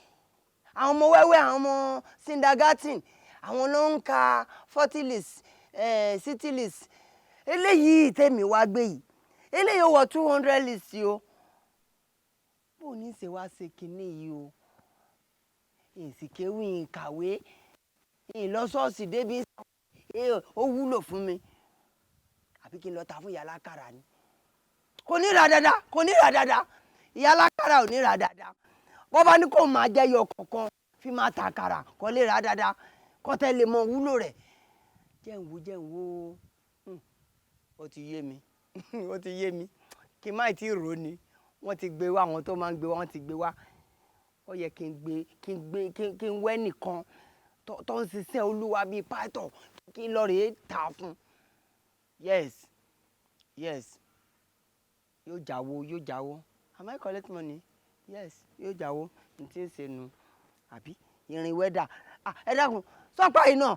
Àwọn ọmọ wẹ́wẹ́, àwọn ọmọ kindergarten, àwọn ló ń ka 40 list, 60 list. Eléyìí tèmi wá gbé yìí. Eléyìí ó wọ 200 list o. Bó ní ṣe wá ṣe kinní yìí o. Ìsìkéwì ìkàwé. Ìlọsọ́ọ̀sì débi ó wúlò fún mi. Àbí kí n lọ ta fún ìyá alákàrà ni. Kò ní ra dáadáa, kò ní ra dáadáa. Ìyá alákàrà ò ní ra dáadáa. Wọ́n bá ní kó máa jẹ́ yọ kọ̀ọ̀kan fi máa ta àkàrà kó lè ra dáadáa kó tẹ́ lè mọ wúlò rẹ̀. Jẹ́ ń wo. Ó ti yé mi. Ó ti yé mi. Kí n má tí ì rò ni. Wọ́n ti gbé wá, àwọn tó máa ń gbé wá, wọ́n ti gbé wá. Ó yẹ kí n wẹ́ nìkan tó ń ṣiṣẹ́ olúwa bíi pátọ̀ kí n lọ rèé tà fún. Yes. Yóò jáwó. Am I collect money? Yes, yóò jáwó. N tí ń ṣe nu. Àbí irin wẹ́dà. Ẹ dákun, sọ́pà yìí náà.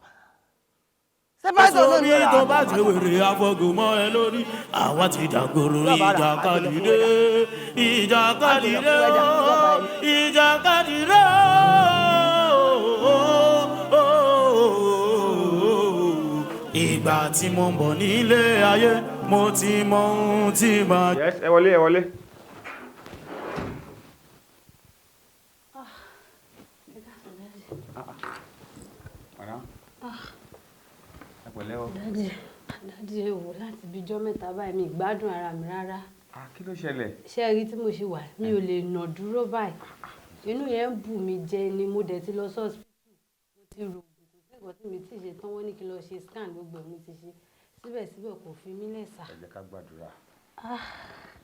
Sẹ́pàtọ̀ náà ni ó rà.
Tó bá ṣe wèrè afọ́gò mọ́ ẹ lórí, àwa ti dàgbòrò ìjàkadì dé. Ìjàkadì dé o. Ìjàkadì dé o. Ìgbà tí mo ń bọ̀ nílé ayé, mo ti mọ ohun tí màá.
Yes, ẹ wọlé.
Dádì ẹ wò láti bíjọ́ mẹ́ta báyìí mi gbádùn ara mi rárá.
Kí ló ṣẹlẹ̀?
Ṣé ẹ rí tí mo ṣe wà mi ò lè nà dúró báyìí. Inú yẹn ń bù mí jẹ ni mo dẹ̀ ti lọ sọ́ọ̀sì. Mo ti rò kò sí nǹkan tí mi ti ṣe tán wọ́n ní kí lọ ṣe scan gbogbo mi ti ṣe. Síbẹ̀síbẹ̀ kò fi mí lẹ́sà.
Ẹ jẹ́ ká gbàdúrà.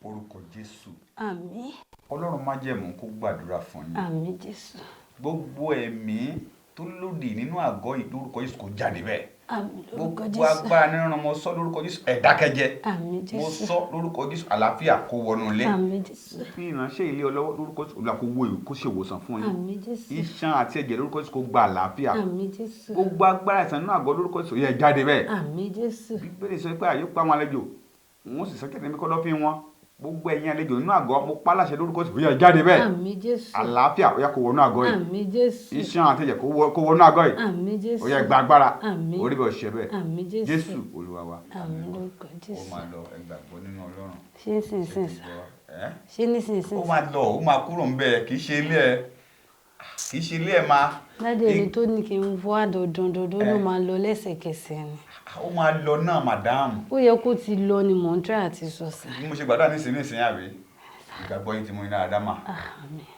Orúkọ Jésù.
Àmín.
Ọlọ́run májẹ̀mú kó gbàdúrà fún yín.
Àmín Jésù.
Gbogbo ẹ̀mí tó lòdì nínú àgọ́ yìí lórúkọ Jésù kó jáde bẹ́ẹ̀.
Àmín lórúkọ
gbogbo
Jésù.
agbára nínú mo sọ lórúkọ Jésù ẹ dákẹ́jẹ́.
Àmín Jésù.
mo sọ lórúkọ Jésù àlàáfíà kó wọnú ilé.
Àmín Jésù.
fi ìránṣẹ́ ilé ọlọ́wọ́ lórúkọ Jésù Olúwa kó wo èyí kó ṣèwòsàn fún yín.
Àmín Jésù.
iṣan àti ẹ̀jẹ̀ lórúkọ Jésù kó gba àlàáfíà.
Àmín Jésù.
gbogbo agbára ìsàn nínú àgọ́ lórúkọ Jésù yẹ jáde bẹ́ẹ̀.
Àmín Jésù.
Bíbélì sọ pé àyè pa àwọn àlejò wọn sì sọ́kẹ́ tẹ̀mí kọ́lọ́fín wọn gbogbo ẹ̀yin àlejò nínú àgọ́ mo pa láṣẹ lórúkọ Jésù yẹ jáde bẹ́ẹ̀.
Àmín Jésù.
àlàáfíà ó yá kó wọnú àgọ́ yìí.
Àmín Jésù.
iṣan àti ẹ̀jẹ̀ kó wọnú àgọ́ yìí.
Àmín Jésù.
ó yá gba agbára.
Àmín.
orí bẹ̀ ṣẹ bẹ́ẹ̀.
Àmín Jésù.
Jésù Olúwa wa.
Àmín lórúkọ Jésù.
ó máa lọ ẹ gbàgbọ́ nínú Ọlọ́run.
ṣé nísinsìnyí sà. ṣé nísinsìnyí.
ó máa lọ ó máa kúrò ń bẹ́ẹ̀ kì í ṣe ilé ẹ máa.
Dádì ẹni tó ní kí n wá dandan ló máa lọ lẹ́sẹ̀kẹsẹ̀ ni.
ó máa lọ náà madam.
ó yẹ kó ti lọ ni mò ń try àti sọ sà.
bí mo ṣe gbàdúrà nísìnyí àbí ìgbàgbọ́ yín ti mú yín lára dá mà.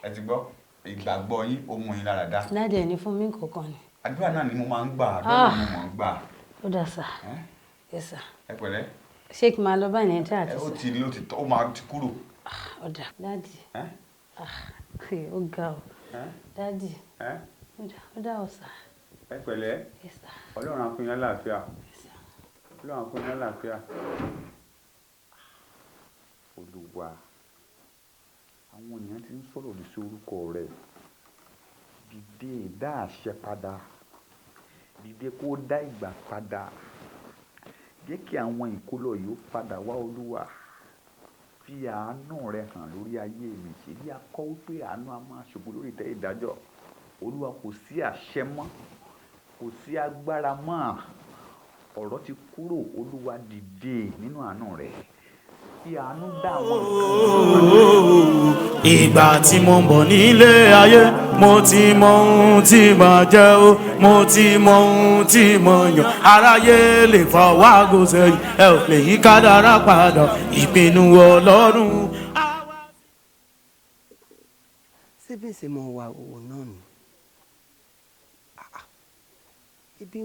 ẹ ti gbọ́ ìgbàgbọ́ yín ó mú yín lára dá.
Dádì ẹni fún mi kankan ni.
àdúrà náà ni mo máa ń gbà àdúrà náà ni mo máa ń gbà.
ó dà sà. yes sà.
ẹ pẹ̀lẹ́.
ṣé kí n máa lọ báyìí ní try àti sọ.
ó ti ló ti tọ́ ó máa ti kúrò.
ó dà dádì. ó ga ọ. dádì. ó dà ọ sà.
ẹ pẹ̀lẹ́.
yes sà.
Ọlọ́run á fún yín láàfíà. Ọlọ́run á fún yín láàfíà. Olúwa àwọn ènìyàn ti ń sọ̀rọ̀ ní sí orúkọ rẹ̀ dìde dá àṣẹ padà dìde kó dá ìgbà padà jẹ́ kí àwọn ìkólọ yìí ó padà wá Olúwa fi àánú rẹ hàn lórí ayé mi ṣe bí akọ́ wípé àánú a máa ṣògo lórí ìtẹ́ ìdájọ́ Olúwa kò sí àṣẹ mọ́ kò sí agbára mọ́ ọ̀rọ̀ ti kúrò Olúwa dìde nínú àánú rẹ̀ fi àánú dá àwọn
ìgbà tí mo ń bọ̀ nílé ayé mo ti mọ ohun tí màá jẹ́ o mo ti mọ ohun tí mo yàn aráyé lè fọwọ́ aago sẹ́yìn ẹ ò lè yí kádàrá padà ìpinnu Ọlọ́run.
síbi ṣe mo wà òwò náà ni ebi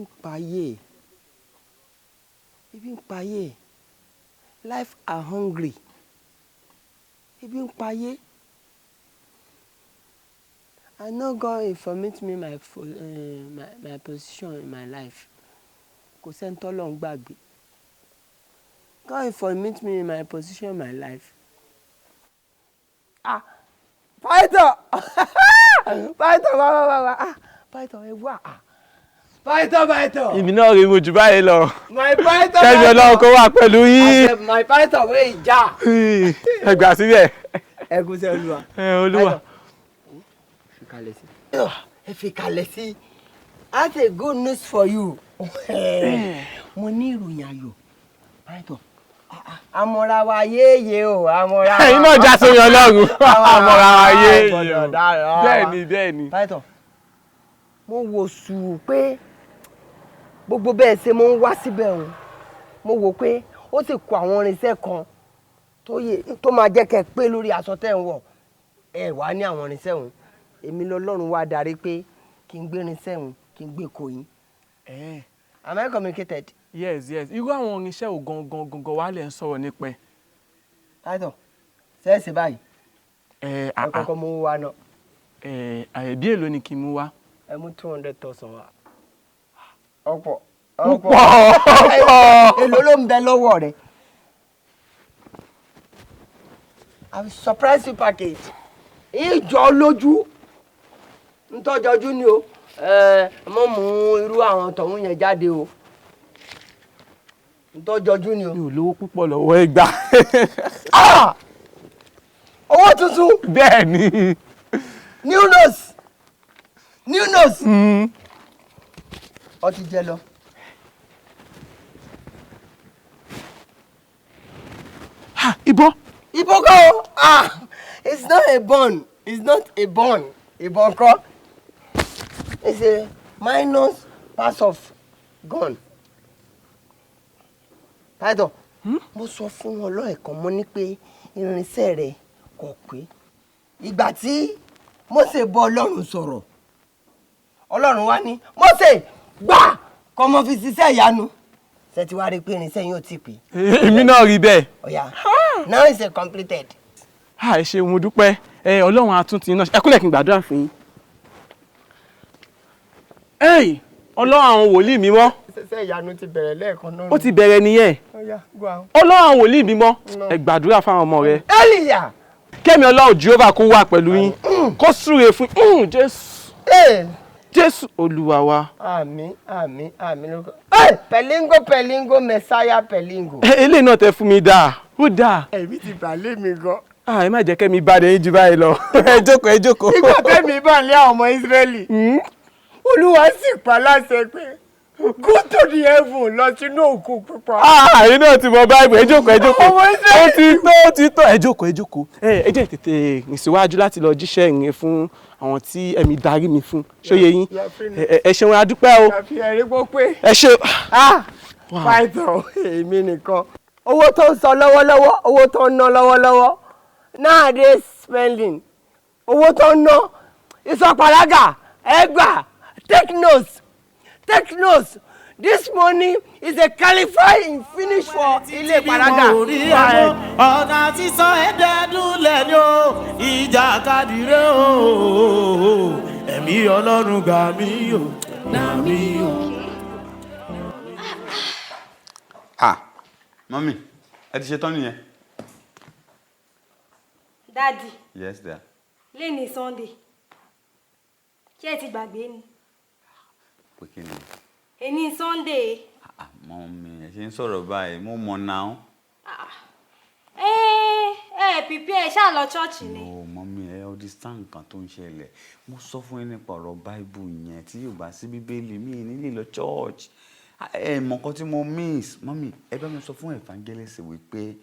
ń payé life are hungry ebi ń payé I know God informate me my position in my life kò sẹ́ńtọ́ lọ́n gbàgbé God informate me my position in my life Python Python wá Python ẹ wá Python.
Èmi náà rí mo jù báyìí lọ.
My Python.
Kẹ́mi Ọlọ́run kó wà pẹ̀lú yín.
My Python wey ìjà.
Ẹ gbà síbẹ̀.
Ẹ gún sí Olúwa.
Olúwa.
Ẹ fi kalẹ̀ sí. I have a good news for you. Mo ní ìròyìn ayọ̀. Python. Amọ̀ra wa yéye o. Amọ̀ra wa.
Ẹ̀yin náà já sórí Ọlọ́run. Amọ̀ra wa yéye o. Bẹ́ẹ̀ni.
Python. Mo wò sùn pé gbogbo bẹ́ẹ̀ ṣe mo ń wá síbẹ̀ òun mo wò pé ó sì kó àwọn irinṣẹ́ kan tó máa jẹ́ kẹ́ pé lórí aṣọ tẹ́ ń wọ̀ ẹ wá ní àwọn irinṣẹ́ òun èmi lọ́lọ́run wá darí pé kí n gbé irinṣẹ́ òun kí n gbé kò yín. Am I communicated?
Yes. Irú àwọn irinṣẹ́ ò gangan wà lẹ̀ ń sọ̀rọ̀ nípa ẹ̀.
Python ṣe é ṣe báyìí. Ẹ kọ́kọ́ mú wá náà.
Àyẹ̀bí èlò ni kí n mú wá.
Ẹ mú 200,000 wá.
Ọ̀pọ̀.
Èlò ló ń bẹ lọ́wọ́ rẹ̀. I will surprise you package. Ìjọ lójú. Ntọ́jọ́jú ni o. Mọ̀ mú irú àwọn tọ̀hún yẹn jáde o. Ntọ́jọ́jú ni o.
Mi ò lówó púpọ̀ lọ́wọ́ ẹ gbà.
Owó tuntun.
Bẹ́ẹ̀ni.
New nose. Ó ti jẹ lọ.
Ìbọn.
Ìbọn kọ́. It's not a bun. Ìbọn kọ́. It's a minus part of gun. Python. Mo sọ fún wọn lọ́ẹ̀kan mo ní pé irinṣẹ́ rẹ̀ kò pé. Ìgbà tí Mósè bọ́ Ọlọ́run sọ̀rọ̀. Ọlọ́run wá ní Mósè gbà kọ́mọ fi ṣiṣẹ́ ìyanu. Ṣé ti wá rí pé irinṣẹ́ yín ò tí pé.
Èmi náà rí bẹ́ẹ̀.
Ọ̀yà now it's completed.
Ẹ ṣé mo dúpẹ́ Ọlọ́run á tún ti iná ẹ kúnlẹ̀ kí n gbàdúrà fún yín. Hey, Ọlọ́run àwọn wòlíì mímọ́.
Ṣé ìyanu ti bẹ̀rẹ̀ lẹ́ẹ̀kan náà?
Ó ti bẹ̀rẹ̀ nìyẹn. Ọlọ́run àwọn wòlíì mímọ́. Ẹ gbàdúrà fáwọn ọmọ rẹ.
Eliya.
Kẹ́mi Ọlọ́run Jehovah kó wà pẹ̀lú yín. Kó súre fún Jésù. Jésù Olúwa wa.
Àmín, àmín, àmín lórúkọ. Pẹ̀língò, Messiah pẹ̀língò.
Eléyìí náà tẹ fún mi dáa. Ó dáa.
Ẹ̀mí ti bà lé mi gan.
Ẹ má jẹ́ kẹ́mi bá dẹ̀ yín jù báyìí lọ. Ẹ jókòó.
Nígbà tẹ́mi bá lé àwọn ọmọ Ísírẹ́lì. Olúwa sì pa láṣẹ pé go to the heaven lọ sínú òkun pupa.
Èyí náà ti mọ báyìí. Ẹ jókòó. Ó ti tó. Ẹ jókòó. Ẹ jẹ́ tètè rìn síwájú láti lọ jíṣẹ́ ìyẹn fún àwọn tí ẹ̀mí darí mi fún. Ṣóyè yín. Ẹ ṣeun a dúpẹ́ o. Ẹ ṣe.
Fáìtọ̀ èmi nìkan. Owó tó ń sọ lọ́wọ́lọ́wọ́, owó tó ń ná lọ́wọ́lọ́wọ́. Nowadays spending. Owó tó ń ná. Ìsọ̀pàlágà. Ẹgbà. Take notes. This money is a qualifying finish for ilé ìpàrágà.
Ọ̀nà sísọ ẹ̀ẹ́dẹ́dúnlẹ̀ ni ó ìjàkadì rẹ̀ o. Ẹ̀mí Ọlọ́run gbà mí o.
Mọ́mí, ẹ ti ṣe tán nìyẹn.
Daddy.
Yes, dear.
Lẹ́ni Sunday. Ṣé ẹ ti gbàgbé ni?
Pé kí ni?
Èní Sunday.
Mọ́mí, ẹ ṣe ń sọ̀rọ̀ báyìí, mo mọ̀ náà.
Prepare ṣáà lọ church ni.
No, mọ́mí, ẹ understand nǹkan tó ń ṣẹlẹ̀. Mo sọ fún yín nípa ọ̀rọ̀ Bible yẹn tí yóò bá sí Bíbélì mi nílé lọ church. Ẹ mọ̀ nǹkan tí mo miss. Mọ́mí, ẹ bá mi sọ fún evangelist wípé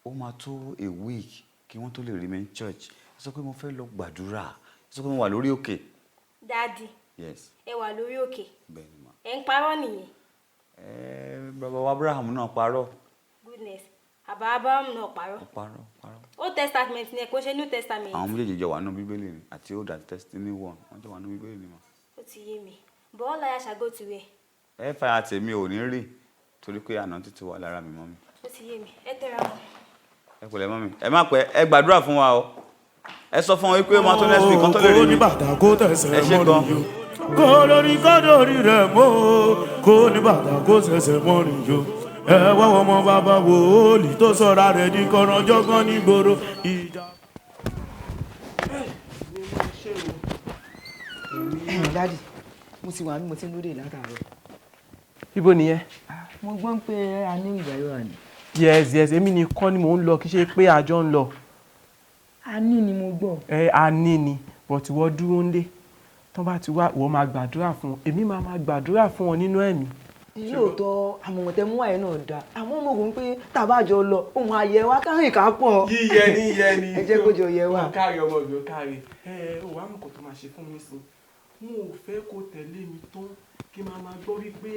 ó máa tó a week kí wọ́n tó lè rí mi ní church. Sọ pé mo fẹ́ lọ gbàdúrà. Sọ pé mo wà lórí òkè.
Daddy.
Yes.
Ẹ wà lórí òkè.
Bẹ́ẹ̀ni ma.
Ẹ ń parọ́ nìyẹn.
Bàbá wa Abraham náà parọ́.
Goodness. Àbá Abraham náà parọ́.
Ó parọ́.
Old Testament ni ẹ kò ṣe New Testament.
Àwọn méjèèjì jọ wà nínú Bíbélì ni àti Old and Testament one. Wọ́n jọ wà nínú Bíbélì ni ma.
Ó ti yé mi. But all I shall go to where?
Ẹ fàyà tèmi ò ní rí torí pé àná títí wà lára mi mọ́mí.
Ó ti yé mi. Ẹ tẹra mọ́.
Ẹ pẹ̀lẹ́ mọ́mí. Ẹ má pẹ́, ẹ gbàdúrà fún wa o. Ẹ sọ fún wọn wípé máa tó next week kan tó lè rí mi. Ẹ ṣe gan.
Kó lórí rẹ̀ mọ́, kó ní bàtà kó ṣẹ̀ṣẹ̀ mọ́ nìyó. Ẹ wá ọmọ bàbá wòlíì tó sọ̀rọ̀ rẹ̀ di kọ̀rọ̀ jọ́gán nígboro ìjà.
Daddy, mo ti wà ní mo ti ń lóde látàárọ̀.
Ibo nìyẹn?
Mo gbọ́ pé a ní ìgbà yóò wà ní.
Yes, èmi nìkan ni mò ń lọ kì í ṣe pé àjọ ń lọ.
A ní ni mo gbọ́.
A ní ni but wọ́n dúró ń lé tó bá ti wá wọ́n máa gbàdúrà fún wọn èmi máa gbàdúrà fún wọn nínú ẹ̀mí.
Lóòótọ́ àmọ̀ràn tẹ mú àyè náà dáa àmọ́ mo rò pé tàbájọ lọ ohun àyẹ̀ wa kárìn ká pọ̀.
yíyẹ ni
ẹ jẹ́ kó jọ yẹ wa.
kárí ọmọ mi ò kárí ò wá mú kó tó máa ṣe fún mi sí mo ò fẹ́ kó tẹ̀lé mi tán kí máa gbọ́ wípé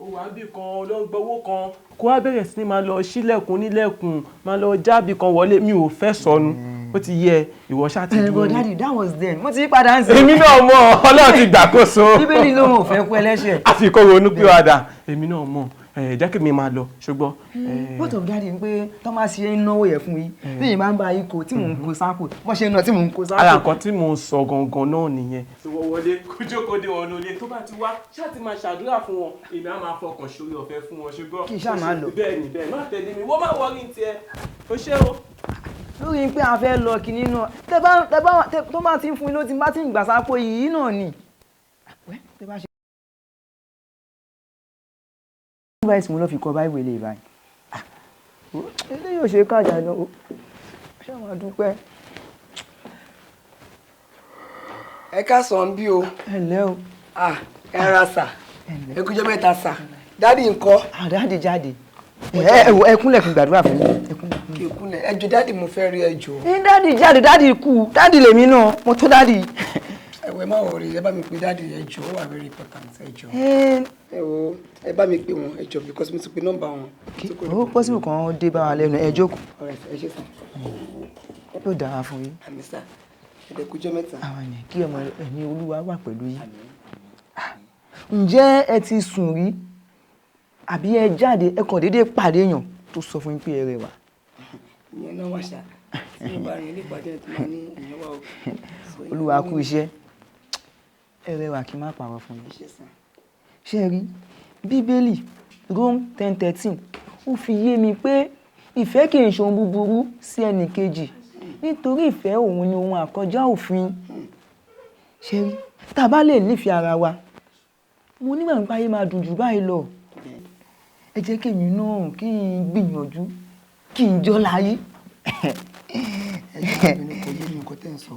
ó wà níbì kan ọlọ́gbọ́wọ́ kan kó wá bẹ̀rẹ̀ sí ni máa lọ sílẹ̀kùn nílẹ̀kùn máa lọ jábì kan wọlé mi ò fẹ́ sọnù ó ti yẹ ìwọ ṣáà ti dúró.
but daddy that was then mo ti yí padà ń sè.
èmi náà mọ̀ Ọlọ́run ti gbàkóso.
Bíbélì ló mọ̀ fẹ́ kú ẹlẹ́ṣẹ̀.
àfi kó ronú pé wàdà èmi náà mọ̀ jẹ́ kí mi máa lọ ṣùgbọ́n.
what of daddy ń pé Thomas ṣe ń náwó yẹn fún yín bí yìí máa ń bá yín kó tí mò ń kó sápò bó ṣe ń ná tí mò ń kó sápò.
ara nǹkan tí mò ń sọ gangan náà nìyẹn. ìwọ wọlé kójókòdé ọ̀nà olè tó bá ti wá ṣáà ti máa ṣàdúrà fún wọn èmi á máa fọkàn sórí ọ̀fẹ́ fún wọn ṣùgbọ́n.
kì í ṣáà máa lọ.
bẹ́ẹ̀ má tẹ̀lé mi wọ́n má wọrí tiẹ̀ o ṣé o.
lórí pé a fẹ́ lọ kìíní náà tó bá ti ń fún yín ló ti bá ti ń gbà sápò yìí náà ni. báyìí mo lọ fi kọ báyìí wèlé báyìí eléyìí ò ṣe kájà náà o ṣé wọn dúpẹ́.
Ẹ káàsán bí o.
ẹ ǹlẹ́ o.
ẹ ra sà ẹ kújọ mẹ́ta sà dádì ńkọ́.
dádì jáde ẹ kúnlẹ̀ kí n gbàdúrà fún mi.
kí n kúnlẹ̀ ẹ jọ̀ọ́ dádì mo fẹ́ rí ẹ jọ̀ọ́.
dádì jáde dádì kú dádì lèmi náà mo tó dádì.
ẹ̀wẹ̀ má wọrí ẹ bá mi pe dádì ẹ jọ̀ọ́ ó wà very important ẹ jọ̀ọ́. ẹ wo ẹ bá mi pe wọn ẹ jọ̀ọ́ because mo ti pe nọ́mbà wọn.
ó pọ́sibù kan dé bá wa lẹ́nu ẹ jókòó.
ẹ ṣe sàn.
yóò dára fún yín.
àmì sà ẹ̀dẹ̀ kújọ́ mẹ́ta.
àwọn ènìyàn kí ọmọ ẹ̀mí Olúwa wà pẹ̀lú yín. ǹjẹ́ ẹ ti sùn rí àbí ẹ jáde ẹ kàn déédéé pàdé èèyàn tó sọ fún yín pé ẹ rẹwà.
ìyẹn náà wà ṣá tí mo bá rìn nípàdé ẹ̀ tó máa ní ìyẹn wà ó.
Olúwa kú iṣẹ́ ẹ rẹwà kí n má parọ́ fún yín. Ṣé rí Bíbélì Rome 10:13 ó fi yé mi pé ìfẹ́ kì í ṣe ohun búburú sí ẹnì kejì nítorí ìfẹ́ òun ni ohun àkọjá òfin. Ṣé rí tá a bá lè nífẹ̀ẹ́ ara wa mo nígbà nípa ayé máa dùn jù báyìí lọ. Ẹ jẹ́ kí èmi náà kí n gbìyànjú kí n jọ láyé.
Ẹjọ́ mi kò yé mi nǹkan tẹ́ ń sọ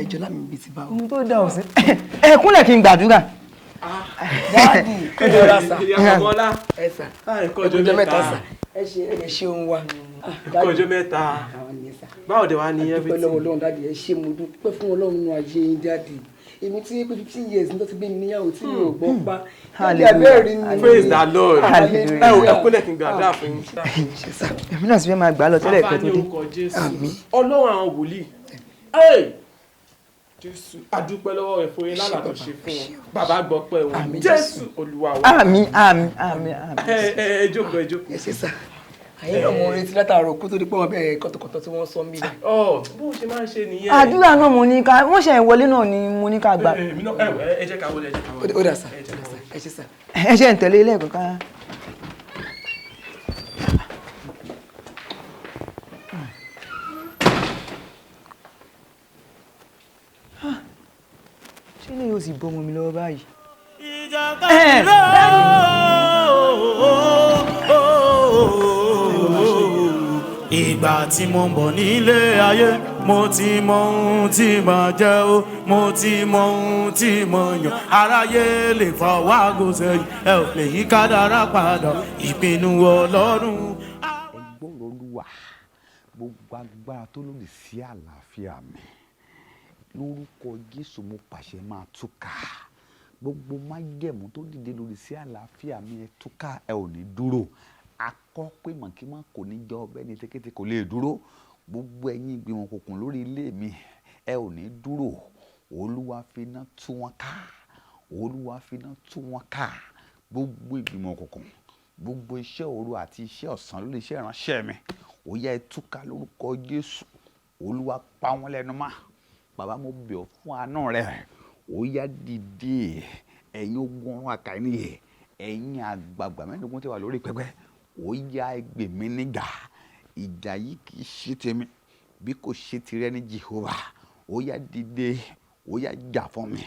ẹjọ́ lámì bíi ti bá o.
Ohun tó dá ọ sí ẹ kúnlẹ̀ kí n gbàdúrà.
Dáàdì ẹjọ́ ra sà
Ìyàmọ́lá
ẹ sà
ẹ̀kọ́jọ́ mẹ́ta
sà ẹ ṣe ohun wa.
ẹ̀kọ́jọ́ mẹ́ta báwo dẹ̀ wá ní
everything. Dúpẹ́ lọ́wọ́ Ọlọ́run dáàdì ẹ ṣé mo dúpẹ́ fún Ọlọ́run nínú ayé yín dáàdì. Èmi tí pé 15 years ní tó ti gbé mi níyàwó tí mi ò gbọ́ pa.
Praise the Lord. Ẹ kúnlẹ̀ kí n gbàdúrà fún yín.
Èmi náà sì fẹ́ máa gbà á lọ tẹ́lẹ̀ kẹ́ tó dé.
Ọlọ́run àwọn wòlíì. Jésù adúpẹ́ lọ́wọ́ rẹ̀ fún yín lálàá tó ṣe fún wọn. Bàbá gbọ́ pẹ́ wọn. Jésù Olúwa wa.
Àmín àmín àmín àmín.
Ẹ jókòó ẹ jókòó.
Ẹ ṣé sà. Àyè náà mo retí látàárọ̀ kó tó di pé wọ́n bẹ̀rẹ̀ kọ̀tọ̀kọ̀tọ̀ tí wọ́n sọ mí.
Bó ṣe máa ń ṣe nìyẹn.
Àdúrà náà mo ní ká wọ́n ṣe ìwọlé náà ni mo ní ká gbà.
Ẹ jẹ́ ká wọlé ẹ jẹ́ ká wọlé.
Ó dà sà ẹ ṣé sà.
Ẹ ṣe ń tẹ̀lé ilé ẹ̀kọ́ ká. Ṣé ilé yóò sì bọ́ ọmọ mi lọ́wọ́ báyìí?
Ìgbà tí mo ń bọ̀ nílé ayé mo ti mọ ohun tí màá jẹ́ o mo ti mọ ohun tí mo yàn aráyé lè fọwọ́ aago sẹ́yìn ẹ ò lè yí kádàrá padà ìpinnu Ọlọ́run.
Ẹgbọ́n Olúwa gbogbo agbára tó lòdì sí àlàáfíà mi lórúkọ Jésù mo pàṣẹ máa túká gbogbo májẹ̀mú tó dìde lòdì sí àlàáfíà mi ẹ túká ẹ ò ní dúró akọ pé mọ̀kímọ́ kò ní jọ ọbẹ̀ ní tẹ́kẹ́tẹ́ kò lè dúró gbogbo ẹ̀yin ìgbìmọ̀ òkùnkùn lórí ilé mi ẹ ò ní dúró Olúwa finá tú wọn ká Olúwa finá tú wọn ká gbogbo ìgbìmọ̀ òkùnkùn gbogbo iṣẹ́ òru àti iṣẹ́ ọ̀sán lórí iṣẹ́ ìránṣẹ́ mi ó yá ẹ túká lórúkọ Jésù Olúwa pa wọ́n lẹ́nu mọ́ bàbá mo bẹ̀ ọ́ fún àánú rẹ ó yá dìde ẹ̀yin ogun ọ̀run àkàìníyè ẹ̀yin àgbààgbà mẹ́ẹ̀ẹ́dógún tí wà lórí pẹpẹ ó yá ẹgbẹ́ mi níjà ìjà yìí kì í ṣe tèmi bí kò ṣe tirẹ̀ ní Jehovah ó yá dìde ó yá jà fún mi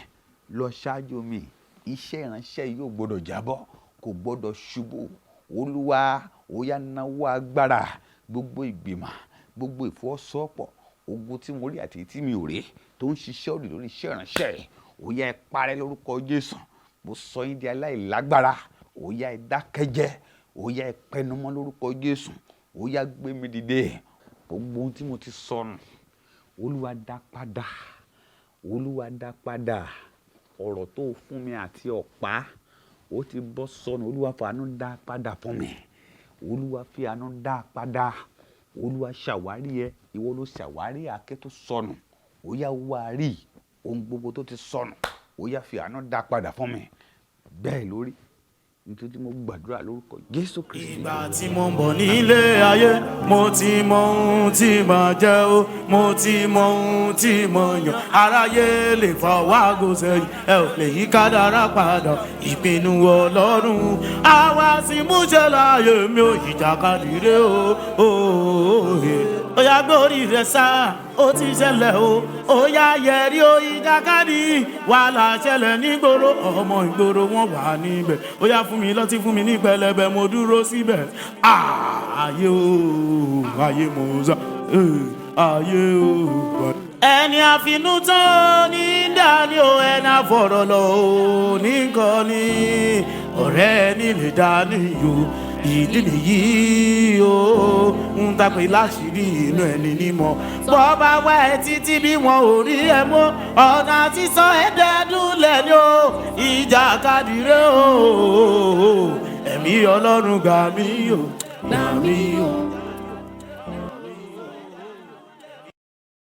lọ ṣáájú mi iṣẹ́ ìránṣẹ́ yìí ò gbọ́dọ̀ jábọ́ kò gbọ́dọ̀ ṣubú Olúwa ó yá náwó agbára gbogbo ìgbìmọ̀ gbogbo ìfọwọ́sowọ́pọ̀ ogun tí mo rí àti tí mi ò rí tó ń ṣiṣẹ́ òdì lórí iṣẹ́ ìránṣẹ́ ó yá ẹ parẹ́ lórúkọ Jésù mo sọ yín di aláìlágbára ó yá ẹ dákẹ́jẹ́ ó yá ẹ pẹnumọ́ lórúkọ Jésù ó yá gbé mi dìde gbogbo ohun tí mo ti sọnù Olúwa dá padà Olúwa dá padà ọ̀rọ̀ tó fún mi àti ọ̀pá ó ti bọ́ sọnù Olúwa fàánú dá padà fún mi Olúwa fi àánú dá padà Olúwa ṣàwárí ẹ ìwọ ló ṣàwárí àáké tó sọnù ó yá wá rí ohun gbogbo tó ti sọnù ó yá fi àánú dá padà fún mi bẹ́ẹ̀ lórí nítorí mo gbàdúrà lórúkọ Jésù Kristi.
Ìgbà tí mo ń bọ̀ nílé ayé mo ti mọ ohun tí màá jẹ́ o mo ti mọ ohun tí mo yàn aráyé lè fọwọ́ aago sẹ́yìn ẹ ò lè yí kádàrá padà ìpinnu Ọlọ́run àwa sì múṣẹ láàyè mi ò ìjàkadì rẹ o ó yá gbórí rẹ sá ó ti ṣẹlẹ̀ o ó yá yẹrí o ìjàkadì wàhálà ṣẹlẹ̀ nígboro ọmọ ìgboro wọn wà níbẹ̀ ó yá fún mi lọ́tí fún mi ní pẹlẹbẹ mo dúró síbẹ̀ ayé o ayé mo sá ayé o. ẹni àfinútán ní dání o ẹni àfọ̀rọ̀ lọ o nìkan ni ọ̀rẹ́ ẹni lè dání o ìdí nìyí o ń tàpé láṣìírí inú ẹni nímọ̀ bọ́ bá wá ẹ títí bí wọn ò rí ẹ mọ́ ọ̀nà sísọ ẹ̀ẹ́dẹ́dúnlẹ̀ ni o ìjàkadì rẹ o ẹ̀mí Ọlọ́run gbà mí o gbà mí o.